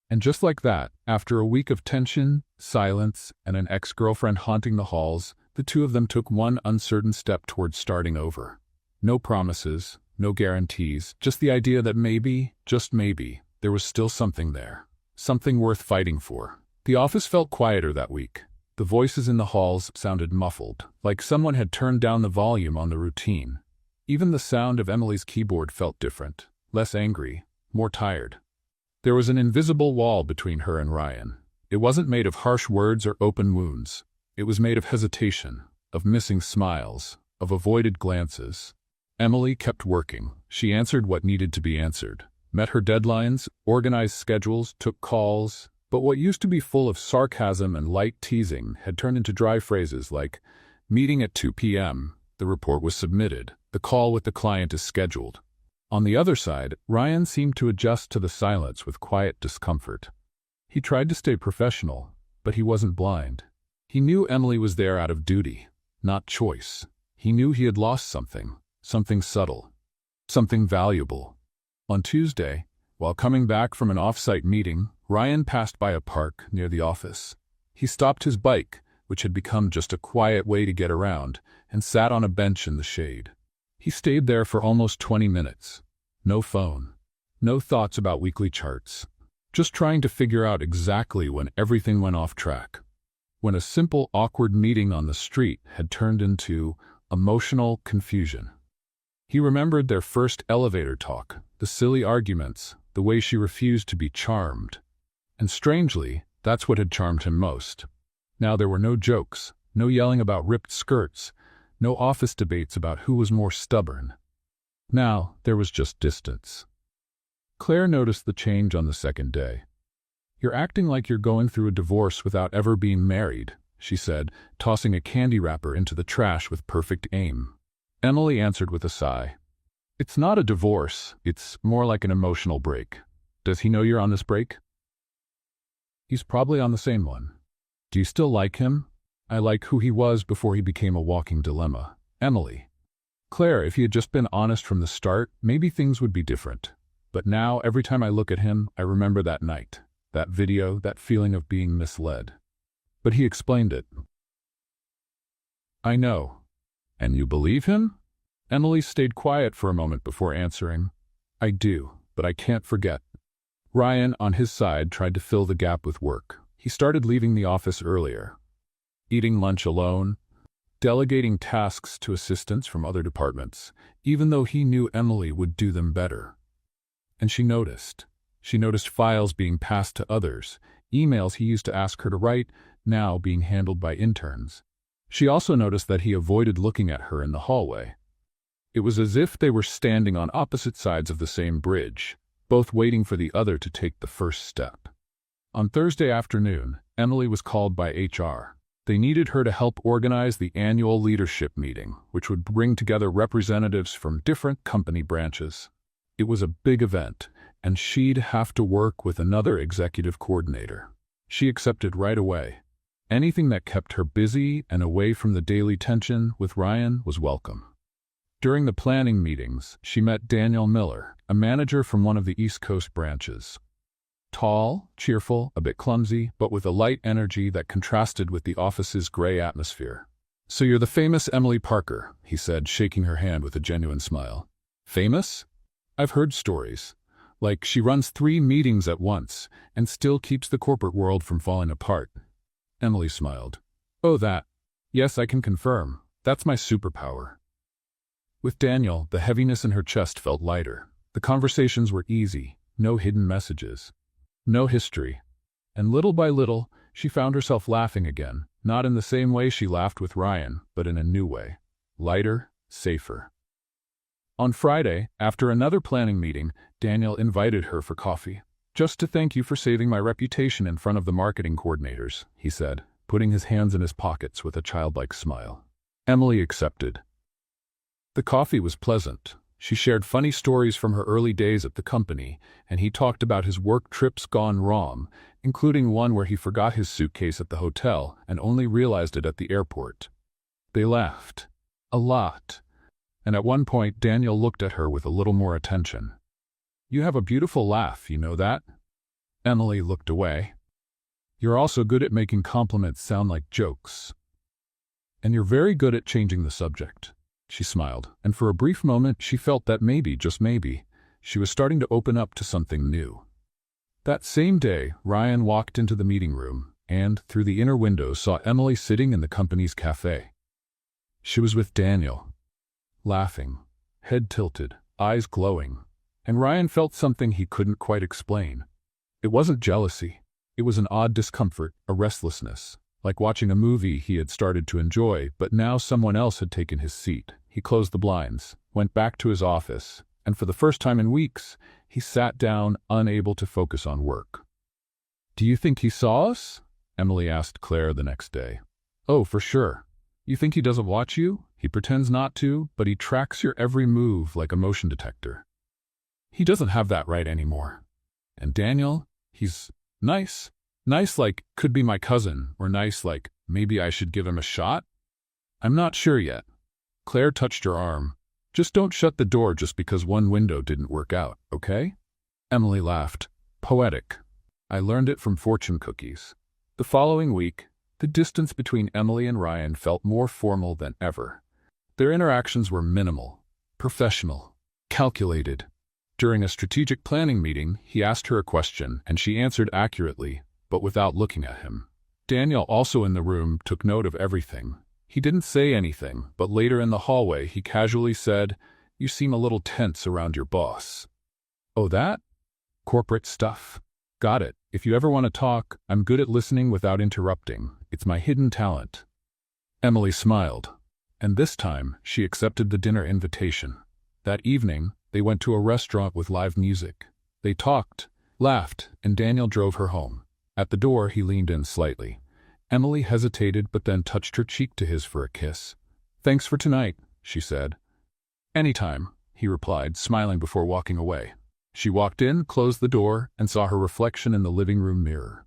And just like that, after a week of tension, silence, and an ex-girlfriend haunting the halls, the two of them took one uncertain step towards starting over. No promises, no guarantees, just the idea that maybe, just maybe, there was still something there. Something worth fighting for. The office felt quieter that week. The voices in the halls sounded muffled, like someone had turned down the volume on the routine. Even the sound of Emily's keyboard felt different, less angry, more tired. There was an invisible wall between her and Ryan. It wasn't made of harsh words or open wounds. It was made of hesitation, of missing smiles, of avoided glances. Emily kept working. She answered what needed to be answered, met her deadlines, organized schedules, took calls, but what used to be full of sarcasm and light teasing had turned into dry phrases like, "Meeting at 2 p.m., the report was submitted, the call with the client is scheduled." On the other side, Ryan seemed to adjust to the silence with quiet discomfort. He tried to stay professional, but he wasn't blind. He knew Emily was there out of duty, not choice. He knew he had lost something, something subtle, something valuable. On Tuesday, while coming back from an off-site meeting, Ryan passed by a park near the office. He stopped his bike, which had become just a quiet way to get around, and sat on a bench in the shade. He stayed there for almost 20 minutes. No phone. No thoughts about weekly charts. Just trying to figure out exactly when everything went off track. When a simple, awkward meeting on the street had turned into emotional confusion. He remembered their first elevator talk, the silly arguments, the way she refused to be charmed. And strangely, that's what had charmed him most. Now there were no jokes, no yelling about ripped skirts, no office debates about who was more stubborn. Now there was just distance. Claire noticed the change on the second day. "You're acting like you're going through a divorce without ever being married," she said, tossing a candy wrapper into the trash with perfect aim. Emily answered with a sigh. "It's not a divorce, it's more like an emotional break. Does he know you're on this break?" "He's probably on the same one." "Do you still like him?" "I like who he was before he became a walking dilemma." "Emily." "Claire, if he had just been honest from the start, maybe things would be different. But now, every time I look at him, I remember that night, that video, that feeling of being misled." "But he explained it." "I know." "And you believe him?" Emily stayed quiet for a moment before answering. "I do, but I can't forget." Ryan, on his side, tried to fill the gap with work. He started leaving the office earlier. Eating lunch alone, delegating tasks to assistants from other departments, even though he knew Emily would do them better. And she noticed. She noticed files being passed to others, emails he used to ask her to write, now being handled by interns. She also noticed that he avoided looking at her in the hallway. It was as if they were standing on opposite sides of the same bridge, both waiting for the other to take the first step. On Thursday afternoon, Emily was called by HR. They needed her to help organize the annual leadership meeting, which would bring together representatives from different company branches. It was a big event, and she'd have to work with another executive coordinator. She accepted right away. Anything that kept her busy and away from the daily tension with Ryan was welcome. During the planning meetings, she met Daniel Miller, a manager from one of the East Coast branches. Tall, cheerful, a bit clumsy, but with a light energy that contrasted with the office's gray atmosphere. "So you're the famous Emily Parker," he said, shaking her hand with a genuine smile. "Famous? I've heard stories. Like she runs 3 meetings at once and still keeps the corporate world from falling apart." Emily smiled. "Oh, that. Yes, I can confirm. That's my superpower." With Daniel, the heaviness in her chest felt lighter. The conversations were easy, no hidden messages, no history. And little by little, she found herself laughing again, not in the same way she laughed with Ryan, but in a new way. Lighter, safer. On Friday, after another planning meeting, Daniel invited her for coffee. "Just to thank you for saving my reputation in front of the marketing coordinators," he said, putting his hands in his pockets with a childlike smile. Emily accepted. The coffee was pleasant. She shared funny stories from her early days at the company, and he talked about his work trips gone wrong, including one where he forgot his suitcase at the hotel and only realized it at the airport. They laughed. A lot. And at one point, Daniel looked at her with a little more attention. "You have a beautiful laugh, you know that?" Emily looked away. "You're also good at making compliments sound like jokes. And you're very good at changing the subject." She smiled, and for a brief moment she felt that maybe, just maybe, she was starting to open up to something new. That same day, Ryan walked into the meeting room and, through the inner window, saw Emily sitting in the company's cafe. She was with Daniel, laughing, head tilted, eyes glowing, and Ryan felt something he couldn't quite explain. It wasn't jealousy. It was an odd discomfort, a restlessness. Like watching a movie he had started to enjoy, but now someone else had taken his seat. He closed the blinds, went back to his office, and for the first time in weeks, he sat down, unable to focus on work. "Do you think he saw us?" Emily asked Claire the next day. "Oh, for sure. You think he doesn't watch you? He pretends not to, but he tracks your every move like a motion detector. He doesn't have that right anymore. And Daniel, he's nice. Nice like, could be my cousin, or nice like, maybe I should give him a shot? I'm not sure yet." Claire touched her arm. "Just don't shut the door just because one window didn't work out, okay?" Emily laughed. "Poetic. I learned it from fortune cookies." The following week, the distance between Emily and Ryan felt more formal than ever. Their interactions were minimal, professional, calculated. During a strategic planning meeting, he asked her a question, and she answered accurately, but without looking at him. Daniel, also in the room, took note of everything. He didn't say anything, but later in the hallway he casually said, "You seem a little tense around your boss." "Oh, that? Corporate stuff. Got it. If you ever want to talk, I'm good at listening without interrupting. It's my hidden talent." Emily smiled, and this time she accepted the dinner invitation. That evening, they went to a restaurant with live music. They talked, laughed, and Daniel drove her home. At the door, he leaned in slightly. Emily hesitated but then touched her cheek to his for a kiss. "Thanks for tonight," she said. "Anytime," he replied, smiling before walking away. She walked in, closed the door, and saw her reflection in the living room mirror.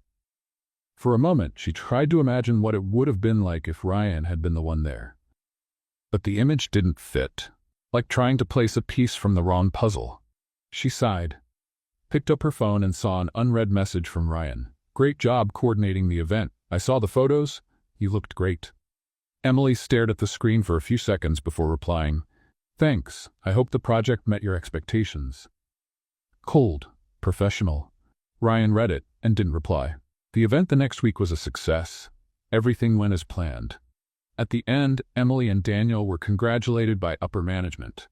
For a moment, she tried to imagine what it would have been like if Ryan had been the one there. But the image didn't fit, like trying to place a piece from the wrong puzzle. She sighed, picked up her phone and saw an unread message from Ryan. "Great job coordinating the event. I saw the photos. You looked great." Emily stared at the screen for a few seconds before replying, "Thanks. I hope the project met your expectations." Cold, professional. Ryan read it and didn't reply. The event the next week was a success. Everything went as planned. At the end, Emily and Daniel were congratulated by upper management.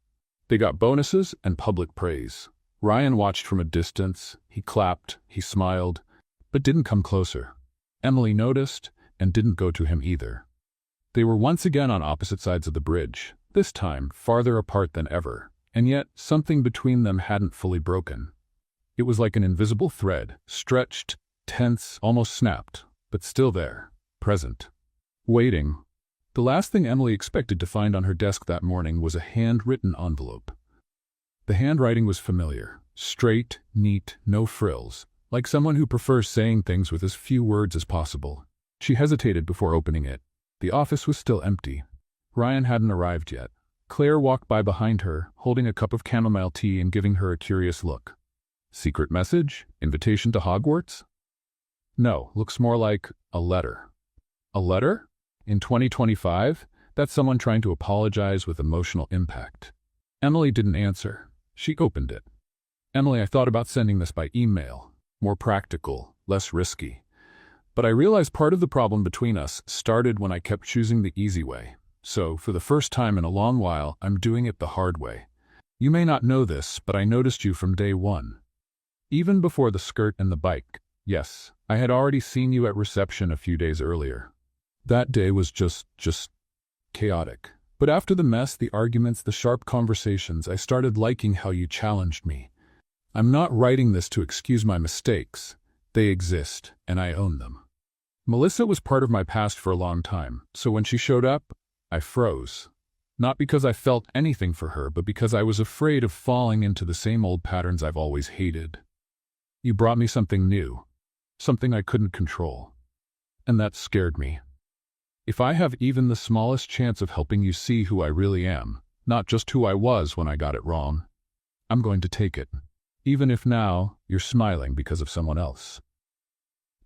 They got bonuses and public praise. Ryan watched from a distance. He clapped, he smiled, but didn't come closer. Emily noticed and didn't go to him either. They were once again on opposite sides of the bridge, this time farther apart than ever, and yet something between them hadn't fully broken. It was like an invisible thread, stretched, tense, almost snapped, but still there, present, waiting. The last thing Emily expected to find on her desk that morning was a handwritten envelope. The handwriting was familiar, straight, neat, no frills, like someone who prefers saying things with as few words as possible. She hesitated before opening it. The office was still empty. Ryan hadn't arrived yet. Claire walked by behind her, holding a cup of chamomile tea and giving her a curious look. Secret message? Invitation to Hogwarts? No, looks more like a letter. A letter? In 2025? That's someone trying to apologize with emotional impact. Emily didn't answer. She opened it. Emily, I thought about sending this by email. More practical, less risky. But I realized part of the problem between us started when I kept choosing the easy way. So, for the first time in a long while, I'm doing it the hard way. You may not know this, but I noticed you from day one. Even before the skirt and the bike. Yes, I had already seen you at reception a few days earlier. That day was just chaotic. But after the mess, the arguments, the sharp conversations, I started liking how you challenged me. I'm not writing this to excuse my mistakes. They exist, and I own them. Melissa was part of my past for a long time, so when she showed up, I froze. Not because I felt anything for her, but because I was afraid of falling into the same old patterns I've always hated. You brought me something new, something I couldn't control, and that scared me. If I have even the smallest chance of helping you see who I really am, not just who I was when I got it wrong, I'm going to take it, even if now you're smiling because of someone else.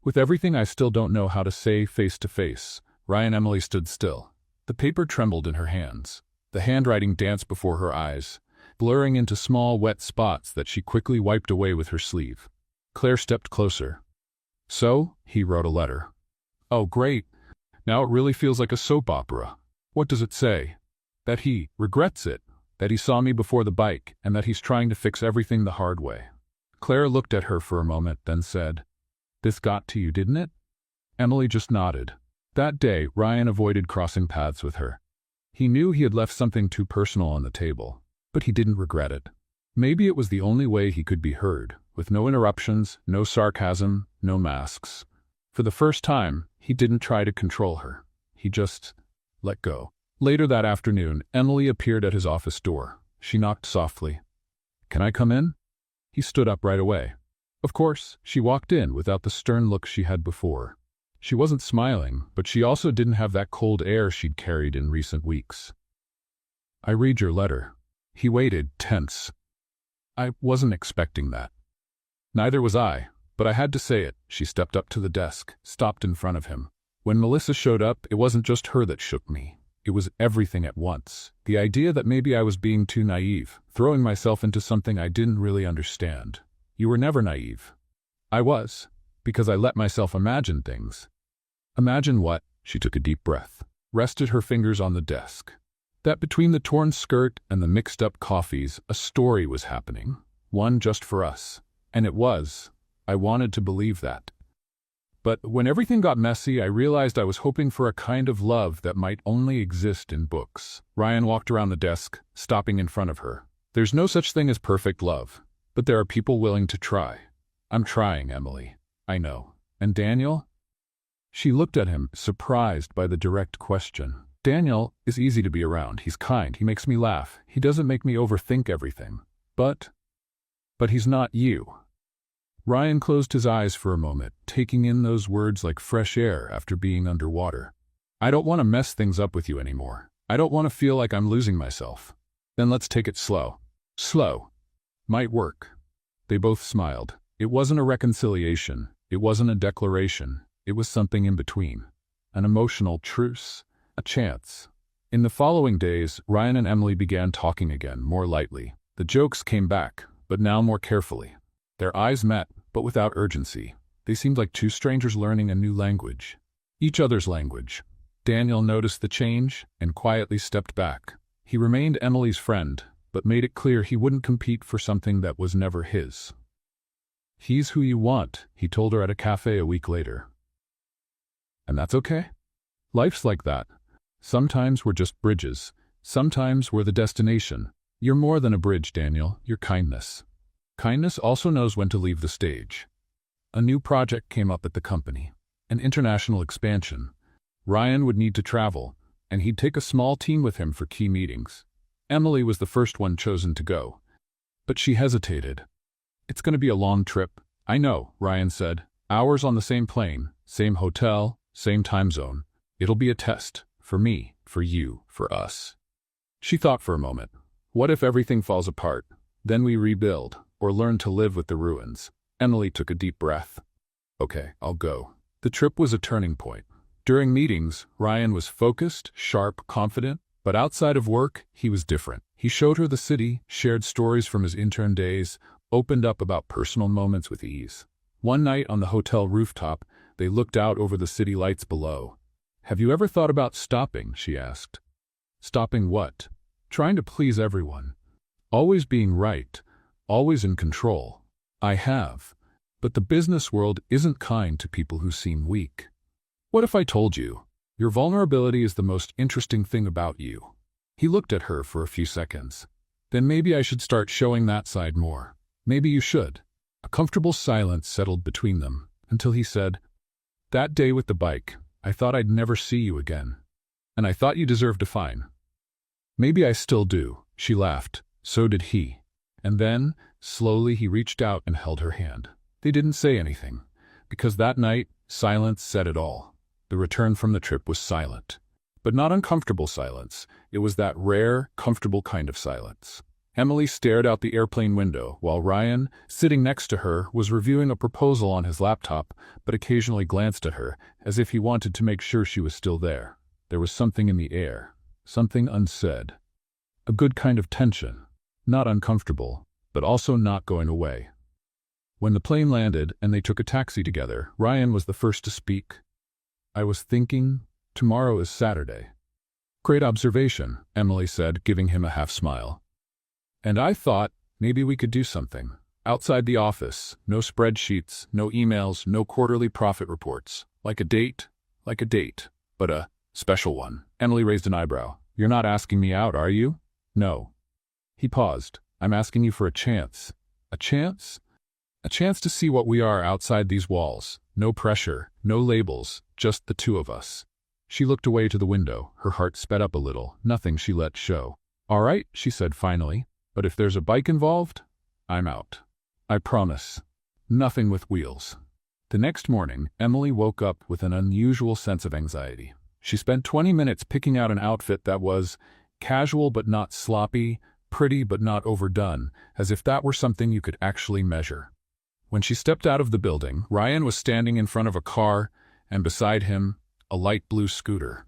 With everything I still don't know how to say face to face, Ryan Emily stood still. The paper trembled in her hands. The handwriting danced before her eyes, blurring into small wet spots that she quickly wiped away with her sleeve. Claire stepped closer. So, he wrote a letter. Oh, great. Now it really feels like a soap opera. What does it say? That he regrets it, that he saw me before the bike, and that he's trying to fix everything the hard way. Claire looked at her for a moment, then said, This got to you, didn't it? Emily just nodded. That day, Ryan avoided crossing paths with her. He knew he had left something too personal on the table, but he didn't regret it. Maybe it was the only way he could be heard, with no interruptions, no sarcasm, no masks. For the first time, he didn't try to control her. He just let go. Later that afternoon, Emily appeared at his office door. She knocked softly. Can I come in? He stood up right away. Of course, she walked in without the stern look she had before. She wasn't smiling, but she also didn't have that cold air she'd carried in recent weeks. I read your letter. He waited, tense. I wasn't expecting that. Neither was I, but I had to say it. She stepped up to the desk, stopped in front of him. When Melissa showed up, it wasn't just her that shook me. It was everything at once. The idea that maybe I was being too naive, throwing myself into something I didn't really understand. You were never naive. I was, because I let myself imagine things. Imagine what? She took a deep breath, rested her fingers on the desk. That between the torn skirt and the mixed-up coffees, a story was happening. One just for us. And it was. I wanted to believe that. But when everything got messy, I realized I was hoping for a kind of love that might only exist in books. Ryan walked around the desk, stopping in front of her. There's no such thing as perfect love, but there are people willing to try. I'm trying, Emily. I know. And Daniel? She looked at him, surprised by the direct question. Daniel is easy to be around. He's kind. He makes me laugh. He doesn't make me overthink everything. But he's not you. Ryan closed his eyes for a moment, taking in those words like fresh air after being underwater. I don't want to mess things up with you anymore. I don't want to feel like I'm losing myself. Then let's take it slow. Slow. Might work. They both smiled. It wasn't a reconciliation. It wasn't a declaration. It was something in between. An emotional truce. A chance. In the following days, Ryan and Emily began talking again, more lightly. The jokes came back, but now more carefully. Their eyes met, but without urgency. They seemed like two strangers learning a new language. Each other's language. Daniel noticed the change and quietly stepped back. He remained Emily's friend, but made it clear he wouldn't compete for something that was never his. "He's who you want," he told her at a cafe a week later. And that's okay. Life's like that. Sometimes we're just bridges. Sometimes we're the destination. You're more than a bridge, Daniel. You're kindness. Kindness also knows when to leave the stage. A new project came up at the company. An international expansion. Ryan would need to travel, and he'd take a small team with him for key meetings. Emily was the first one chosen to go. But she hesitated. "It's going to be a long trip." "I know," Ryan said. "Hours on the same plane, same hotel, same time zone. It'll be a test. For me, for you, for us." She thought for a moment. What if everything falls apart? Then we rebuild, or learn to live with the ruins. Emily took a deep breath. "Okay, I'll go." The trip was a turning point. During meetings, Ryan was focused, sharp, confident, but outside of work, he was different. He showed her the city, shared stories from his intern days, opened up about personal moments with ease. One night on the hotel rooftop, they looked out over the city lights below. "Have you ever thought about stopping?" she asked. "Stopping what?" "Trying to please everyone. Always being right. Always in control." "I have. But the business world isn't kind to people who seem weak." "What if I told you? Your vulnerability is the most interesting thing about you." He looked at her for a few seconds. "Then maybe I should start showing that side more." "Maybe you should." A comfortable silence settled between them, until he said, "That day with the bike, I thought I'd never see you again. And I thought you deserved a fine." "Maybe I still do," she laughed. So did he. And then, slowly he reached out and held her hand. They didn't say anything, because that night, silence said it all. The return from the trip was silent. But not uncomfortable silence. It was that rare, comfortable kind of silence. Emily stared out the airplane window, while Ryan, sitting next to her, was reviewing a proposal on his laptop, but occasionally glanced at her, as if he wanted to make sure she was still there. There was something in the air, something unsaid. A good kind of tension. Not uncomfortable, but also not going away. When the plane landed and they took a taxi together, Ryan was the first to speak. "I was thinking, tomorrow is Saturday." "Great observation," Emily said, giving him a half smile. "And I thought, maybe we could do something. Outside the office, no spreadsheets, no emails, no quarterly profit reports. Like a date, but a special one." Emily raised an eyebrow. "You're not asking me out, are you?" "No." He paused. "I'm asking you for a chance." "A chance?" "A chance to see what we are outside these walls. No pressure, no labels, just the two of us." She looked away to the window. Her heart sped up a little, nothing she let show. "All right," she said finally, "but if there's a bike involved, I'm out. I promise. Nothing with wheels." The next morning, Emily woke up with an unusual sense of anxiety. She spent 20 minutes picking out an outfit that was casual but not sloppy, pretty but not overdone, as if that were something you could actually measure. When she stepped out of the building, Ryan was standing in front of a car, and beside him, a light blue scooter.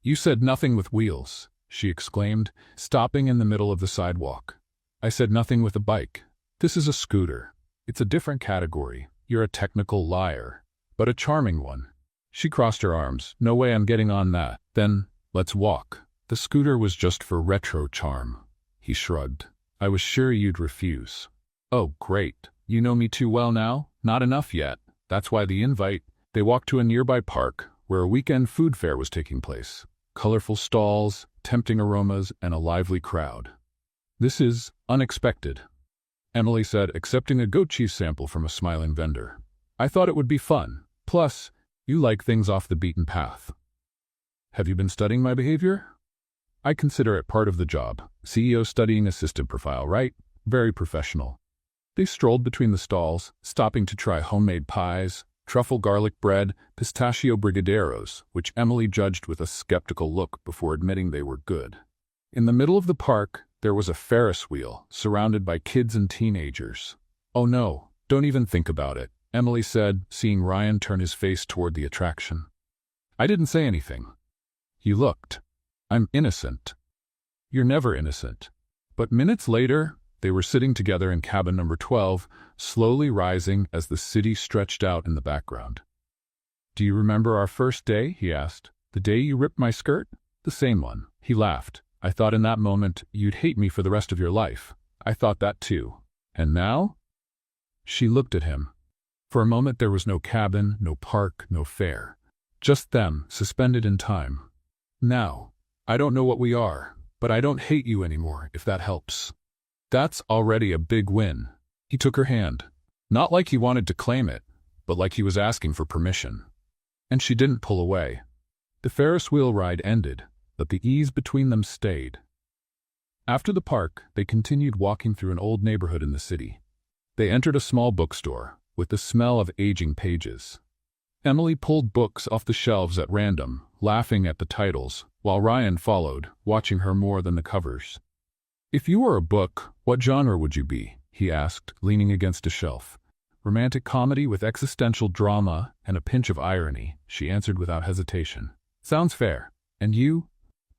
"You said nothing with wheels," she exclaimed, stopping in the middle of the sidewalk. "I said nothing with a bike. This is a scooter. It's a different category. You're a technical liar, but a charming one." She crossed her arms. "No way I'm getting on that." "Then, let's walk." The scooter was just for retro charm. He shrugged. "I was sure you'd refuse." "Oh, great. You know me too well now? Not enough yet. That's why the invite." They walked to a nearby park, where a weekend food fair was taking place. Colorful stalls, tempting aromas, and a lively crowd. "This is unexpected," Emily said, accepting a goat cheese sample from a smiling vendor. "I thought it would be fun. Plus, you like things off the beaten path." "Have you been studying my behavior?" "I consider it part of the job. CEO studying assistant profile, right? Very professional." They strolled between the stalls, stopping to try homemade pies, truffle garlic bread, pistachio brigadeiros, which Emily judged with a skeptical look before admitting they were good. In the middle of the park, there was a Ferris wheel, surrounded by kids and teenagers. "Oh no, don't even think about it," Emily said, seeing Ryan turn his face toward the attraction. "I didn't say anything." "You looked. I'm innocent." "You're never innocent." But minutes later, they were sitting together in cabin number 12, slowly rising as the city stretched out in the background. "Do you remember our first day?" he asked. The day you ripped my skirt? The same one. He laughed. I thought in that moment you'd hate me for the rest of your life. I thought that too. And now? She looked at him. For a moment there was no cabin, no park, no fair. Just them, suspended in time. Now, I don't know what we are, but I don't hate you anymore, if that helps. That's already a big win. He took her hand. Not like he wanted to claim it, but like he was asking for permission. And she didn't pull away. The Ferris wheel ride ended, but the ease between them stayed. After the park, they continued walking through an old neighborhood in the city. They entered a small bookstore, with the smell of aging pages. Emily pulled books off the shelves at random, laughing at the titles, while Ryan followed, watching her more than the covers. If you were a book, what genre would you be? He asked, leaning against a shelf. Romantic comedy with existential drama and a pinch of irony, she answered without hesitation. Sounds fair. And you?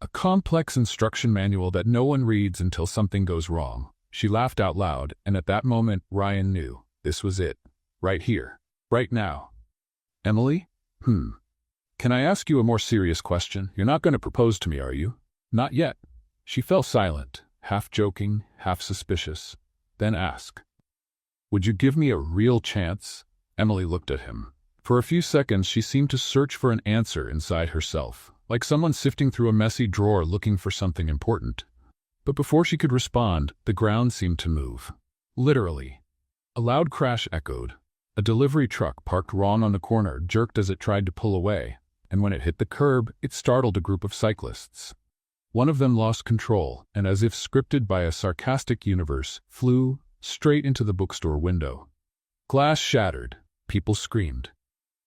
A complex instruction manual that no one reads until something goes wrong. She laughed out loud, and at that moment, Ryan knew. This was it. Right here. Right now. Emily? Can I ask you a more serious question? You're not going to propose to me, are you? Not yet. She fell silent, half joking, half suspicious. Then asked. Would you give me a real chance? Emily looked at him. For a few seconds she seemed to search for an answer inside herself, like someone sifting through a messy drawer looking for something important. But before she could respond, the ground seemed to move. Literally. A loud crash echoed. A delivery truck parked wrong on the corner jerked as it tried to pull away, and when it hit the curb, it startled a group of cyclists. One of them lost control, and as if scripted by a sarcastic universe, flew straight into the bookstore window. Glass shattered. People screamed.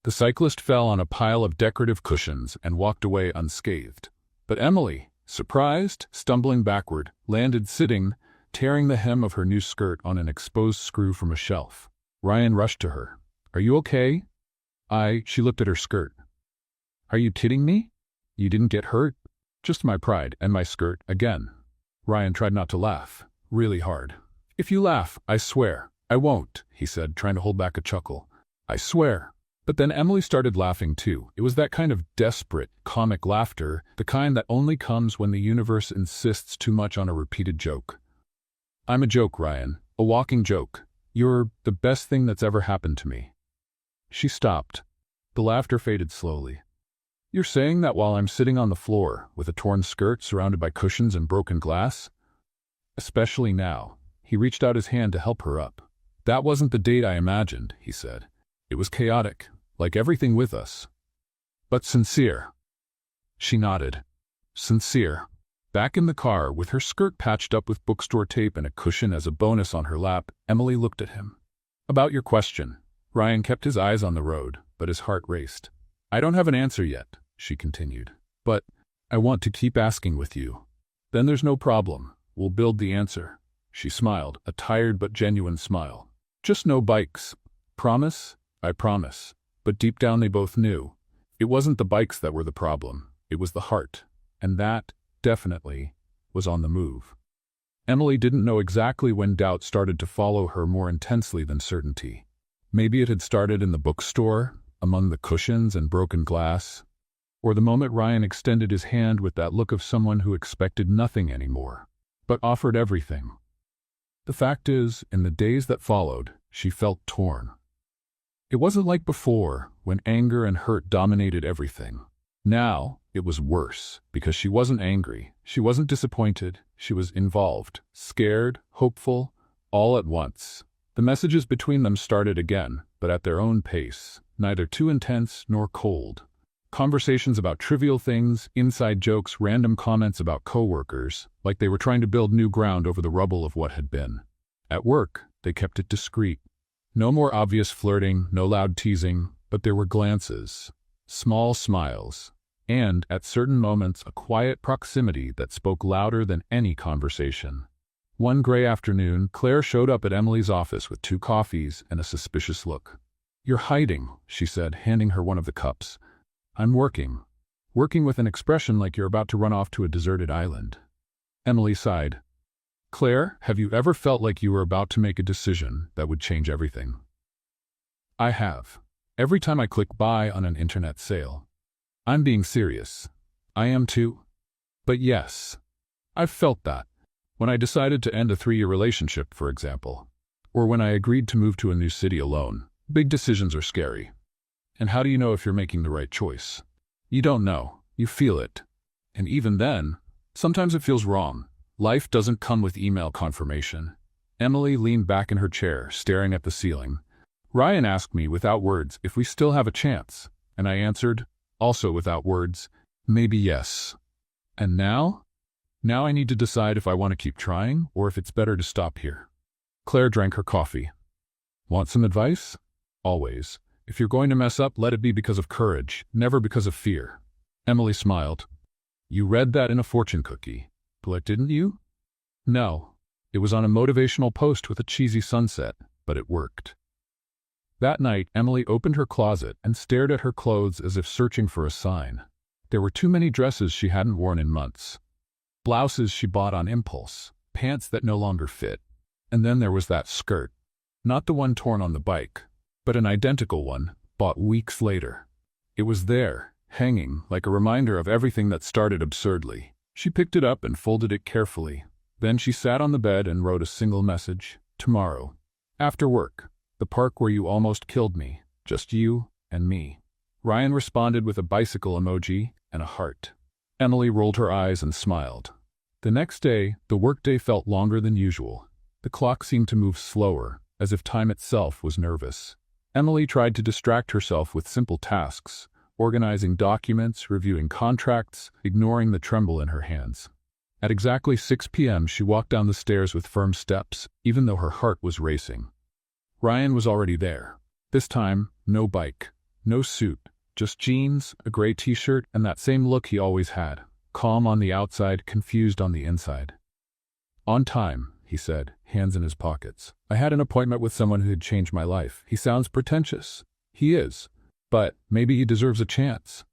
The cyclist fell on a pile of decorative cushions and walked away unscathed. But Emily, surprised, stumbling backward, landed sitting, tearing the hem of her new skirt on an exposed screw from a shelf. Ryan rushed to her. Are you okay? She looked at her skirt. Are you kidding me? You didn't get hurt? Just my pride and my skirt again. Ryan tried not to laugh, really hard. If you laugh, I swear. I won't, he said, trying to hold back a chuckle. I swear. But then Emily started laughing too. It was that kind of desperate, comic laughter, the kind that only comes when the universe insists too much on a repeated joke. I'm a joke, Ryan. A walking joke. You're the best thing that's ever happened to me. She stopped. The laughter faded slowly. You're saying that while I'm sitting on the floor, with a torn skirt surrounded by cushions and broken glass? Especially now. He reached out his hand to help her up. That wasn't the date I imagined, he said. It was chaotic, like everything with us. But sincere. She nodded. Sincere. Back in the car, with her skirt patched up with bookstore tape and a cushion as a bonus on her lap, Emily looked at him. About your question. Ryan kept his eyes on the road, but his heart raced. I don't have an answer yet, she continued. But I want to keep asking with you. Then there's no problem. We'll build the answer. She smiled, a tired but genuine smile. Just no bikes. Promise? I promise. But deep down they both knew. It wasn't the bikes that were the problem. It was the heart. And that, definitely, was on the move. Emily didn't know exactly when doubt started to follow her more intensely than certainty. Maybe it had started in the bookstore, among the cushions and broken glass, or the moment Ryan extended his hand with that look of someone who expected nothing anymore, but offered everything. The fact is, in the days that followed, she felt torn. It wasn't like before, when anger and hurt dominated everything. Now, it was worse, because she wasn't angry, she wasn't disappointed, she was involved, scared, hopeful, all at once. The messages between them started again, but at their own pace, neither too intense nor cold. Conversations about trivial things, inside jokes, random comments about coworkers, like they were trying to build new ground over the rubble of what had been. At work, they kept it discreet. No more obvious flirting, no loud teasing, but there were glances, small smiles, and, at certain moments, a quiet proximity that spoke louder than any conversation. One gray afternoon, Claire showed up at Emily's office with 2 coffees and a suspicious look. You're hiding, she said, handing her one of the cups. I'm working. Working with an expression like you're about to run off to a deserted island. Emily sighed. Claire, have you ever felt like you were about to make a decision that would change everything? I have. Every time I click buy on an internet sale. I'm being serious. I am too. But yes, I've felt that. When I decided to end a 3-year relationship, for example. Or when I agreed to move to a new city alone. Big decisions are scary. And how do you know if you're making the right choice? You don't know. You feel it. And even then, sometimes it feels wrong. Life doesn't come with email confirmation. Emily leaned back in her chair, staring at the ceiling. Ryan asked me without words if we still have a chance, and I answered, also without words, maybe yes. And now? Now I need to decide if I want to keep trying or if it's better to stop here. Claire drank her coffee. Want some advice? Always. If you're going to mess up, let it be because of courage, never because of fear. Emily smiled. You read that in a fortune cookie, but didn't you? No. It was on a motivational post with a cheesy sunset, but it worked. That night, Emily opened her closet and stared at her clothes as if searching for a sign. There were too many dresses she hadn't worn in months. Blouses she bought on impulse, pants that no longer fit. And then there was that skirt. Not the one torn on the bike, but an identical one, bought weeks later. It was there, hanging, like a reminder of everything that started absurdly. She picked it up and folded it carefully. Then she sat on the bed and wrote a single message. Tomorrow. After work. The park where you almost killed me. Just you and me. Ryan responded with a bicycle emoji and a heart. Emily rolled her eyes and smiled. The next day, the workday felt longer than usual. The clock seemed to move slower, as if time itself was nervous. Emily tried to distract herself with simple tasks, organizing documents, reviewing contracts, ignoring the tremble in her hands. At exactly 6 p.m., she walked down the stairs with firm steps, even though her heart was racing. Ryan was already there. This time, no bike, no suit, just jeans, a gray t-shirt, and that same look he always had, calm on the outside, confused on the inside. On time, he said, hands in his pockets. I had an appointment with someone who had changed my life. He sounds pretentious. He is. But maybe he deserves a chance.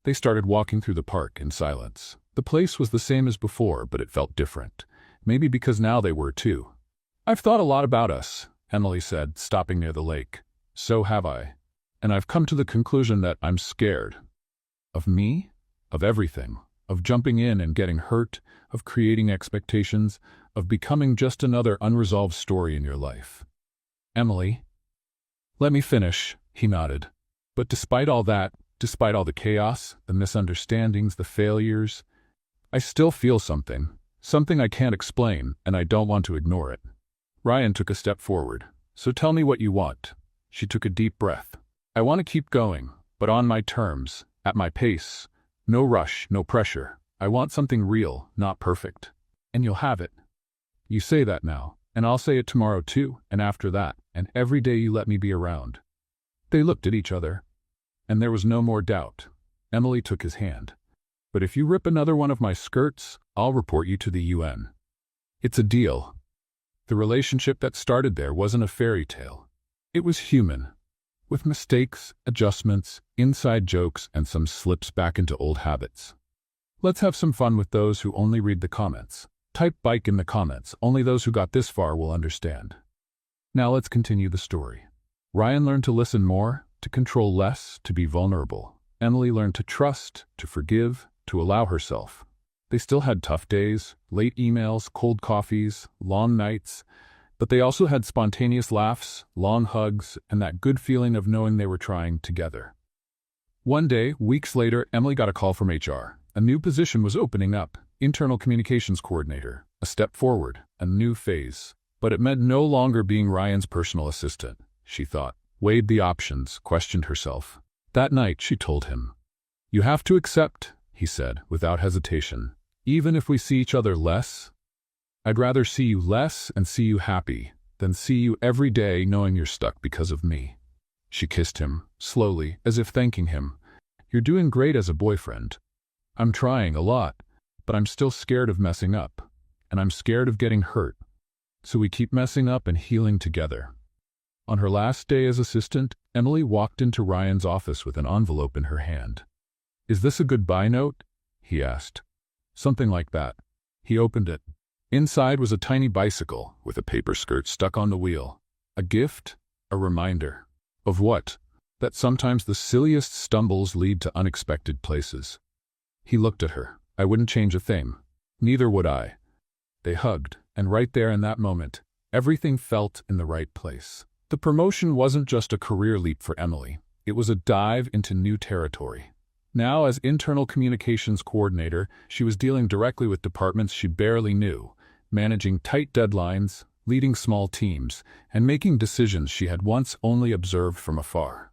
They started walking through the park in silence. The place was the same as before, but it felt different. Maybe because now they were too. I've thought a lot about us, Emily said, stopping near the lake. So have I. And I've come to the conclusion that I'm scared. Of me? Of everything. Of jumping in and getting hurt, of creating expectations, of becoming just another unresolved story in your life. Emily? Let me finish, he nodded. But despite all that, despite all the chaos, the misunderstandings, the failures, I still feel something. Something I can't explain, and I don't want to ignore it. Ryan took a step forward. So tell me what you want. She took a deep breath. I want to keep going, but on my terms, at my pace. No rush, no pressure. I want something real, not perfect. And you'll have it. You say that now, and I'll say it tomorrow too, and after that, and every day you let me be around. They looked at each other, and there was no more doubt. Emily took his hand. But if you rip another one of my skirts, I'll report you to the UN. It's a deal. The relationship that started there wasn't a fairy tale. It was human. With mistakes, adjustments, inside jokes, and some slips back into old habits. Let's have some fun with those who only read the comments. Type bike in the comments. Only those who got this far will understand. Now let's continue the story. Ryan learned to listen more, to control less, to be vulnerable. Emily learned to trust, to forgive, to allow herself. They still had tough days, late emails, cold coffees, long nights, but they also had spontaneous laughs, long hugs, and that good feeling of knowing they were trying together. One day, weeks later, Emily got a call from HR. A new position was opening up, internal communications coordinator, a step forward, a new phase. But it meant no longer being Ryan's personal assistant, she thought. Weighed the options, questioned herself. That night, she told him. You have to accept, he said, without hesitation. Even if we see each other less, I'd rather see you less and see you happy than see you every day knowing you're stuck because of me. She kissed him, slowly, as if thanking him. You're doing great as a boyfriend. I'm trying a lot, but I'm still scared of messing up, and I'm scared of getting hurt. So we keep messing up and healing together. On her last day as assistant, Emily walked into Ryan's office with an envelope in her hand. Is this a goodbye note? He asked. Something like that. He opened it. Inside was a tiny bicycle with a paper skirt stuck on the wheel. A gift? A reminder. Of what? that sometimes the silliest stumbles lead to unexpected places. He looked at her. I wouldn't change a thing. Neither would I. They hugged, and right there in that moment, everything felt in the right place. The promotion wasn't just a career leap for Emily. It was a dive into new territory. Now, as internal communications coordinator, she was dealing directly with departments she barely knew, managing tight deadlines, leading small teams, and making decisions she had once only observed from afar.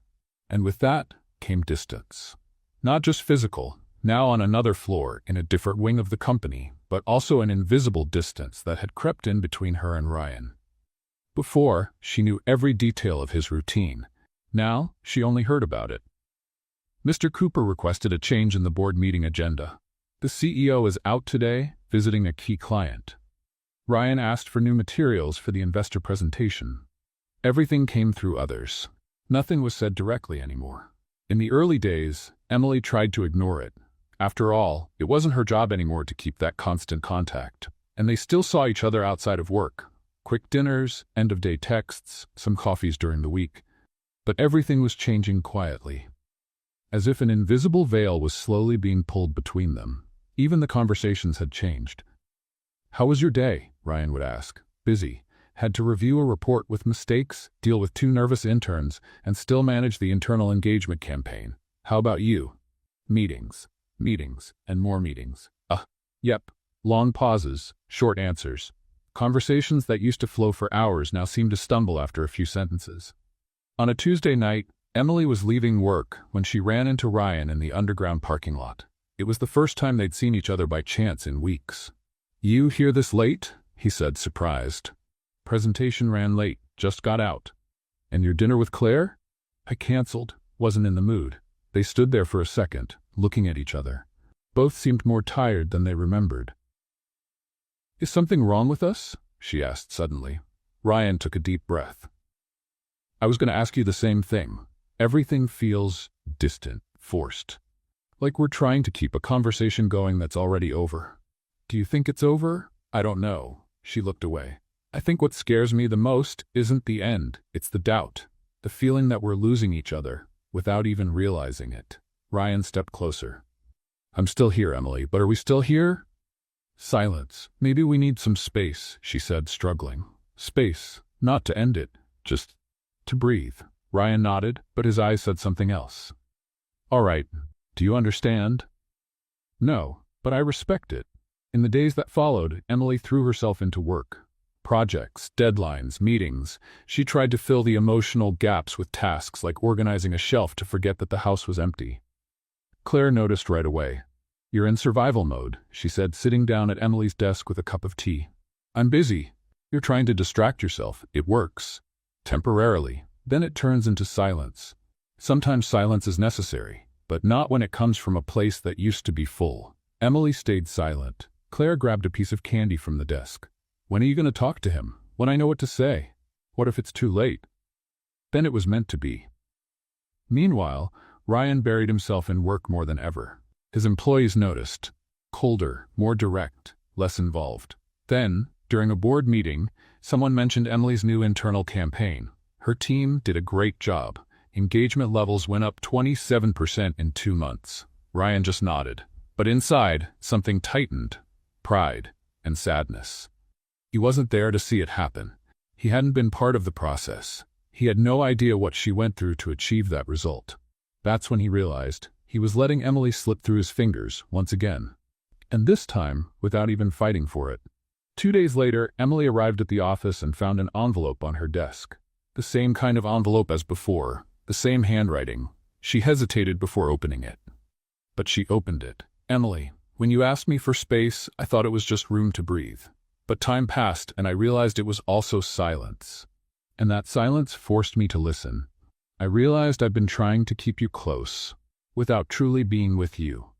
And with that came distance. Not just physical, now on another floor in a different wing of the company, but also an invisible distance that had crept in between her and Ryan. Before, she knew every detail of his routine. Now, she only heard about it. Mr. Cooper requested a change in the board meeting agenda. The CEO is out today, visiting a key client. Ryan asked for new materials for the investor presentation. Everything came through others. Nothing was said directly anymore. In the early days, Emily tried to ignore it. After all, it wasn't her job anymore to keep that constant contact. And they still saw each other outside of work. Quick dinners, end-of-day texts, some coffees during the week. But everything was changing quietly. As if an invisible veil was slowly being pulled between them. Even the conversations had changed. "How was your day?" Ryan would ask. "Busy. Had to review a report with mistakes, deal with 2 nervous interns, and still manage the internal engagement campaign. How about you?" "Meetings. Meetings. And more meetings." Yep. Long pauses, short answers. Conversations that used to flow for hours now seemed to stumble after a few sentences. On a Tuesday night, Emily was leaving work when she ran into Ryan in the underground parking lot. It was the first time they'd seen each other by chance in weeks. "You here this late?" he said, surprised. "Presentation ran late, just got out." "And your dinner with Claire?" "I canceled, wasn't in the mood." They stood there for a second, looking at each other. Both seemed more tired than they remembered. "Is something wrong with us?" she asked suddenly. Ryan took a deep breath. "I was going to ask you the same thing. Everything feels distant, forced. Like we're trying to keep a conversation going that's already over." "Do you think it's over?" "I don't know." She looked away. "I think what scares me the most isn't the end, it's the doubt. The feeling that we're losing each other, without even realizing it." Ryan stepped closer. "I'm still here, Emily, but are we still here?" Silence. "Maybe we need some space," she said, struggling. "Space. Not to end it. Just to breathe." Ryan nodded, but his eyes said something else. "All right. Do you understand?" "No, but I respect it." In the days that followed, Emily threw herself into work. Projects, deadlines, meetings. She tried to fill the emotional gaps with tasks like organizing a shelf to forget that the house was empty. Claire noticed right away. "You're in survival mode," she said, sitting down at Emily's desk with a cup of tea. "I'm busy." "You're trying to distract yourself. It works. Temporarily. Then it turns into silence. Sometimes silence is necessary, but not when it comes from a place that used to be full." Emily stayed silent. Claire grabbed a piece of candy from the desk. "When are you going to talk to him? When I know what to say? What if it's too late?" Then it was meant to be. Meanwhile, Ryan buried himself in work more than ever. His employees noticed. Colder, more direct, less involved. Then, during a board meeting, someone mentioned Emily's new internal campaign. Her team did a great job. Engagement levels went up 27% in 2 months. Ryan just nodded. But inside, something tightened. Pride and sadness. He wasn't there to see it happen. He hadn't been part of the process. He had no idea what she went through to achieve that result. That's when he realized he was letting Emily slip through his fingers once again. And this time, without even fighting for it. 2 days later, Emily arrived at the office and found an envelope on her desk. The same kind of envelope as before, the same handwriting. She hesitated before opening it. But she opened it. "Emily, when you asked me for space, I thought it was just room to breathe. But time passed and I realized it was also silence. And that silence forced me to listen. I realized I've been trying to keep you close, without truly being with you.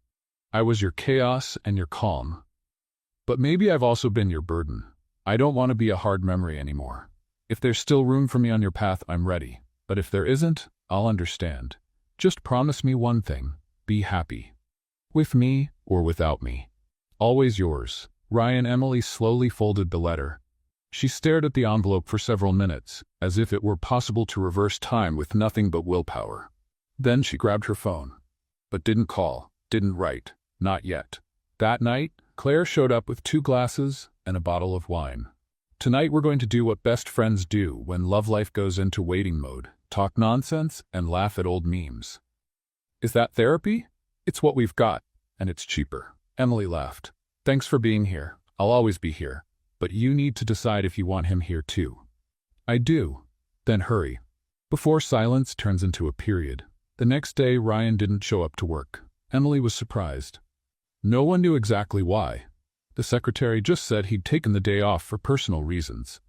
I was your chaos and your calm. But maybe I've also been your burden. I don't want to be a hard memory anymore. If there's still room for me on your path, I'm ready. But if there isn't, I'll understand. Just promise me one thing. Be happy. With me or without me. Always yours." Ryan. Emily slowly folded the letter. She stared at the envelope for several minutes, as if it were possible to reverse time with nothing but willpower. Then she grabbed her phone. But didn't call, didn't write, not yet. That night, Claire showed up with 2 glasses and a bottle of wine. Tonight we're going to do what best friends do when love life goes into waiting mode, talk nonsense and laugh at old memes. Is that therapy? It's what we've got, and it's cheaper. Emily laughed. Thanks for being here. I'll always be here. But you need to decide if you want him here too. I do. Then hurry. Before silence turns into a period. The next day, Ryan didn't show up to work. Emily was surprised. No one knew exactly why. The secretary just said he'd taken the day off for personal reasons.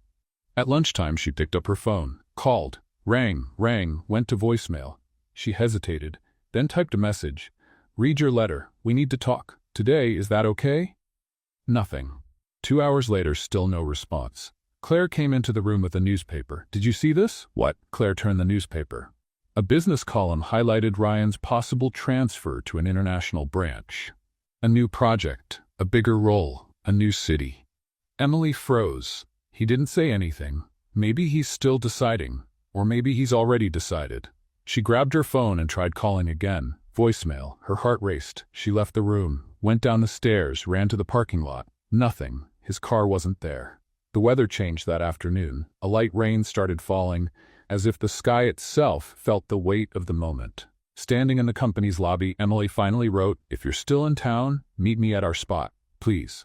At lunchtime, she picked up her phone, called, rang, went to voicemail. She hesitated, then typed a message. Read your letter. We need to talk. Today, is that okay? Nothing. 2 hours later, still no response. Claire came into the room with a newspaper. Did you see this? What? Claire turned the newspaper. A business column highlighted Ryan's possible transfer to an international branch. A new project, a bigger role, a new city. Emily froze. He didn't say anything. Maybe he's still deciding, or maybe he's already decided. She grabbed her phone and tried calling again. Voicemail. Her heart raced. She left the room, went down the stairs, ran to the parking lot. Nothing. His car wasn't there. The weather changed that afternoon. A light rain started falling, as if the sky itself felt the weight of the moment. Standing in the company's lobby, Emily finally wrote, "If you're still in town, meet me at our spot, please."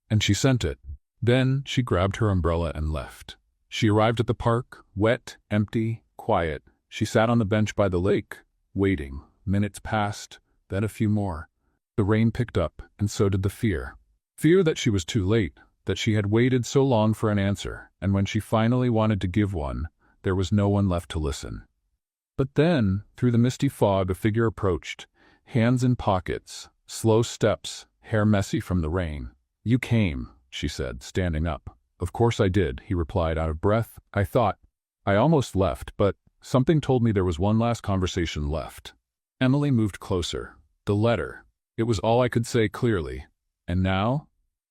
And she sent it. Then she grabbed her umbrella and left. She arrived at the park, wet, empty, quiet. She sat on the bench by the lake, waiting. Minutes passed, then a few more. The rain picked up, and so did the fear. Fear that she was too late, that she had waited so long for an answer, and when she finally wanted to give one, there was no one left to listen. But then, through the misty fog, a figure approached, hands in pockets, slow steps, hair messy from the rain. "You came," she said, standing up. "Of course I did," he replied, out of breath. I almost left, but something told me there was one last conversation left." Emily moved closer. The letter. It was all I could say clearly. "And now?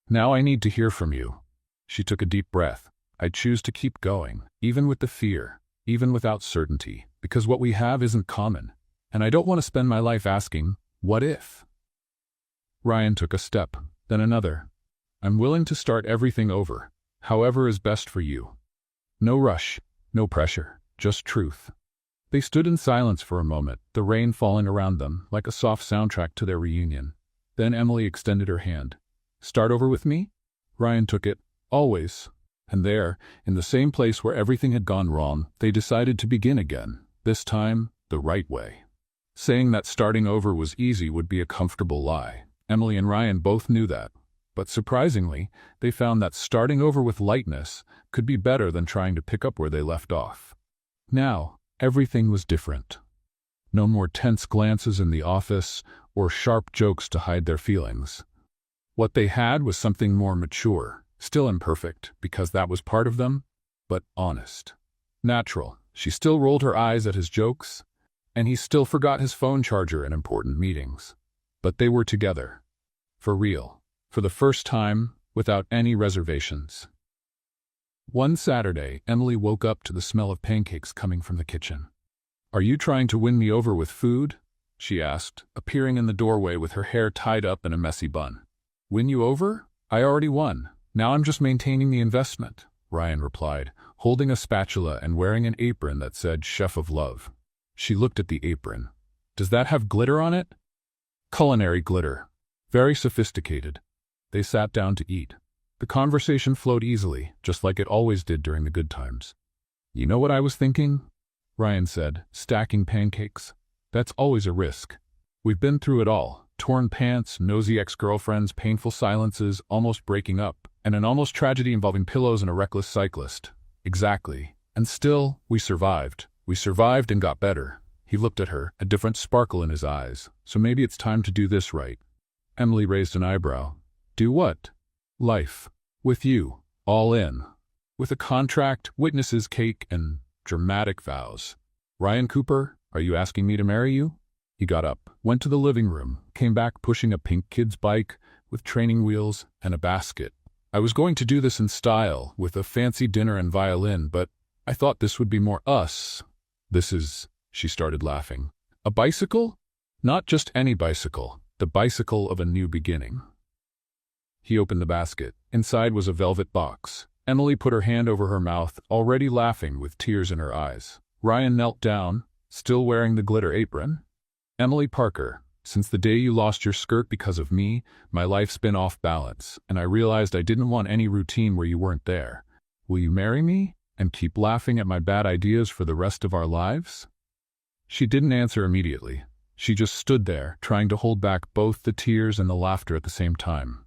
Now I need to hear from you." She took a deep breath. "I choose to keep going, even with the fear, even without certainty, because what we have isn't common, and I don't want to spend my life asking, what if?" Ryan took a step, then another. "I'm willing to start everything over, however is best for you. No rush, no pressure, just truth." They stood in silence for a moment, the rain falling around them like a soft soundtrack to their reunion. Then Emily extended her hand. "Start over with me?" Ryan took it. "Always." And there, in the same place where everything had gone wrong, they decided to begin again, this time the right way. Saying that starting over was easy would be a comfortable lie. Emily and Ryan both knew that. But surprisingly, they found that starting over with lightness could be better than trying to pick up where they left off. Now, everything was different. No more tense glances in the office or sharp jokes to hide their feelings. What they had was something more mature. Still imperfect, because that was part of them, but honest. Natural. She still rolled her eyes at his jokes, and he still forgot his phone charger in important meetings. But they were together. For real. For the first time, without any reservations. One Saturday, Emily woke up to the smell of pancakes coming from the kitchen. "Are you trying to win me over with food?" she asked, appearing in the doorway with her hair tied up in a messy bun. "Win you over? I already won. Now I'm just maintaining the investment," Ryan replied, holding a spatula and wearing an apron that said Chef of Love. She looked at the apron. "Does that have glitter on it?" "Culinary glitter. Very sophisticated." They sat down to eat. The conversation flowed easily, just like it always did during the good times. "You know what I was thinking?" Ryan said, stacking pancakes. "That's always a risk. We've been through it all. Torn pants, nosy ex-girlfriends, painful silences, almost breaking up, and an almost tragedy involving pillows and a reckless cyclist. Exactly. And still, we survived. We survived and got better." He looked at her, a different sparkle in his eyes. "So maybe it's time to do this right." Emily raised an eyebrow. "Do what?" "Life. With you. All in. With a contract, witnesses, cake, and dramatic vows." "Ryan Cooper, are you asking me to marry you?" He got up, went to the living room, came back pushing a pink kid's bike with training wheels and a basket. "I was going to do this in style, with a fancy dinner and violin, but I thought this would be more us." "This is," she started laughing. A bicycle? Not just any bicycle, the bicycle of a new beginning. He opened the basket. Inside was a velvet box. Emily put her hand over her mouth, already laughing with tears in her eyes. Ryan knelt down, still wearing the glitter apron. Emily Parker, since the day you lost your skirt because of me, my life's been off balance, and I realized I didn't want any routine where you weren't there. Will you marry me and keep laughing at my bad ideas for the rest of our lives? She didn't answer immediately. She just stood there, trying to hold back both the tears and the laughter at the same time.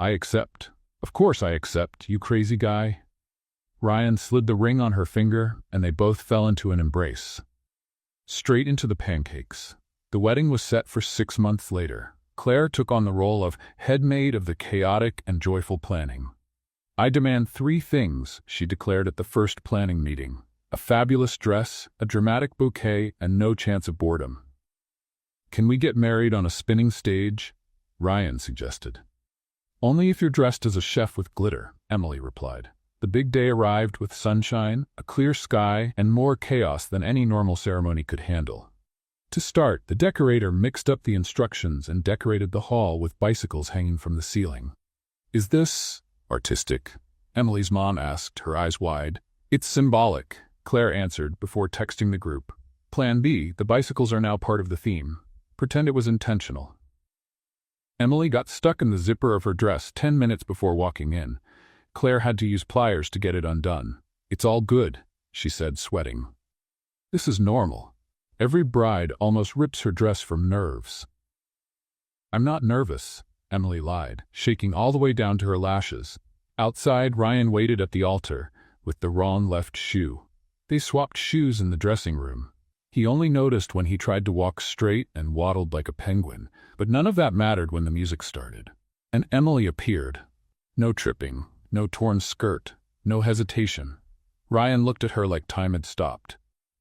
I accept. Of course I accept, you crazy guy. Ryan slid the ring on her finger, and they both fell into an embrace. Straight into the pancakes. The wedding was set for 6 months later. Claire took on the role of head maid of the chaotic and joyful planning. I demand 3 things, she declared at the first planning meeting. A fabulous dress, a dramatic bouquet, and no chance of boredom. Can we get married on a spinning stage? Ryan suggested. Only if you're dressed as a chef with glitter, Emily replied. The big day arrived with sunshine, a clear sky, and more chaos than any normal ceremony could handle. To start, the decorator mixed up the instructions and decorated the hall with bicycles hanging from the ceiling. Is this artistic? Emily's mom asked, her eyes wide. It's symbolic, Claire answered before texting the group. Plan B, the bicycles are now part of the theme. Pretend it was intentional. Emily got stuck in the zipper of her dress 10 minutes before walking in. Claire had to use pliers to get it undone. It's all good, she said, sweating. This is normal. Every bride almost rips her dress from nerves. I'm not nervous, Emily lied, shaking all the way down to her lashes. Outside, Ryan waited at the altar, with the wrong left shoe. They swapped shoes in the dressing room. He only noticed when he tried to walk straight and waddled like a penguin, but none of that mattered when the music started. And Emily appeared. No tripping, no torn skirt, no hesitation. Ryan looked at her like time had stopped.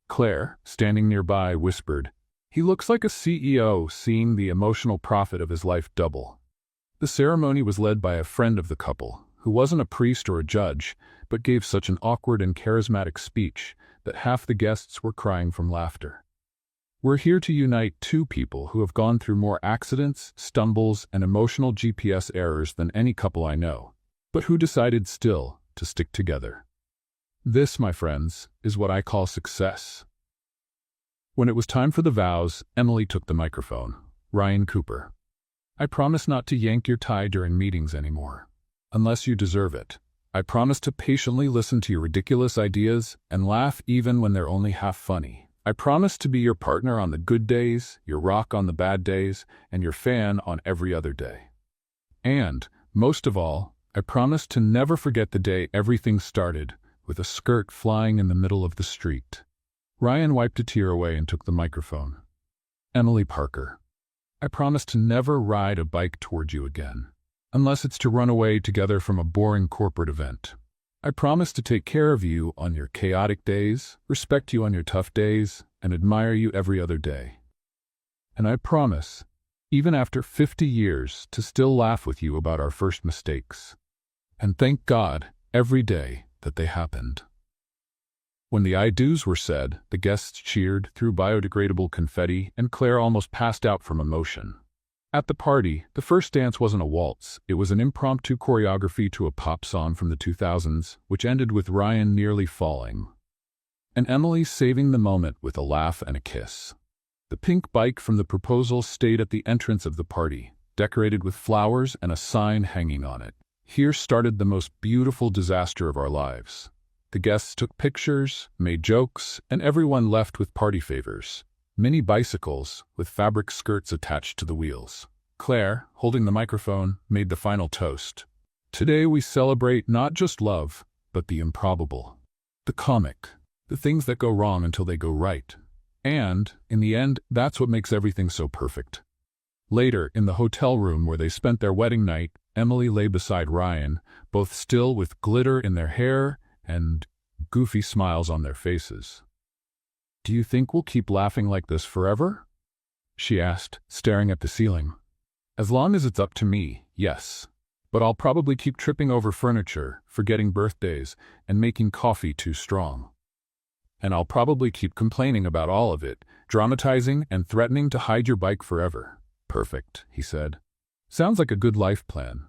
Claire, standing nearby, whispered, "He looks like a CEO seeing the emotional profit of his life double." The ceremony was led by a friend of the couple, who wasn't a priest or a judge, but gave such an awkward and charismatic speech that half the guests were crying from laughter. We're here to unite 2 people who have gone through more accidents, stumbles, and emotional GPS errors than any couple I know, but who decided still to stick together. This, my friends, is what I call success. When it was time for the vows, Emily took the microphone. Ryan Cooper. I promise not to yank your tie during meetings anymore. Unless you deserve it. I promise to patiently listen to your ridiculous ideas and laugh even when they're only half funny. I promise to be your partner on the good days, your rock on the bad days, and your fan on every other day. And, most of all, I promise to never forget the day everything started, with a skirt flying in the middle of the street. Ryan wiped a tear away and took the microphone. Emily Parker. I promise to never ride a bike toward you again. Unless it's to run away together from a boring corporate event. I promise to take care of you on your chaotic days, respect you on your tough days, and admire you every other day. And I promise, even after 50 years, to still laugh with you about our first mistakes. And thank God, every day, that they happened. When the I do's were said, the guests cheered, threw biodegradable confetti, and Claire almost passed out from emotion. At the party, the first dance wasn't a waltz, it was an impromptu choreography to a pop song from the 2000s, which ended with Ryan nearly falling. And Emily saving the moment with a laugh and a kiss. The pink bike from the proposal stayed at the entrance of the party, decorated with flowers and a sign hanging on it. Here started the most beautiful disaster of our lives. The guests took pictures, made jokes, and everyone left with party favors. Mini bicycles with fabric skirts attached to the wheels. Claire, holding the microphone, made the final toast. Today we celebrate not just love, but the improbable. The comic. The things that go wrong until they go right. And, in the end, that's what makes everything so perfect. Later, in the hotel room where they spent their wedding night, Emily lay beside Ryan, both still with glitter in their hair and goofy smiles on their faces. Do you think we'll keep laughing like this forever? She asked, staring at the ceiling. As long as it's up to me, yes. But I'll probably keep tripping over furniture, forgetting birthdays, and making coffee too strong. And I'll probably keep complaining about all of it, dramatizing and threatening to hide your bike forever. Perfect, he said. Sounds like a good life plan.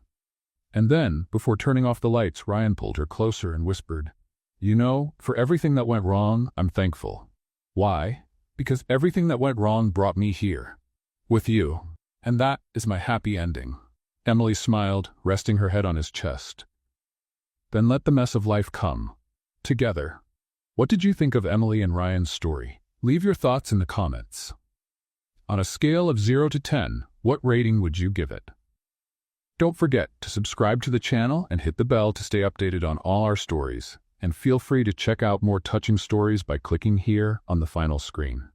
And then, before turning off the lights, Ryan pulled her closer and whispered, You know, for everything that went wrong, I'm thankful. Why? Because everything that went wrong brought me here. With you. And that is my happy ending. Emily smiled, resting her head on his chest. Then let the mess of life come. Together. What did you think of Emily and Ryan's story? Leave your thoughts in the comments. On a scale of 0 to 10, what rating would you give it? Don't forget to subscribe to the channel and hit the bell to stay updated on all our stories. And feel free to check out more touching stories by clicking here on the final screen.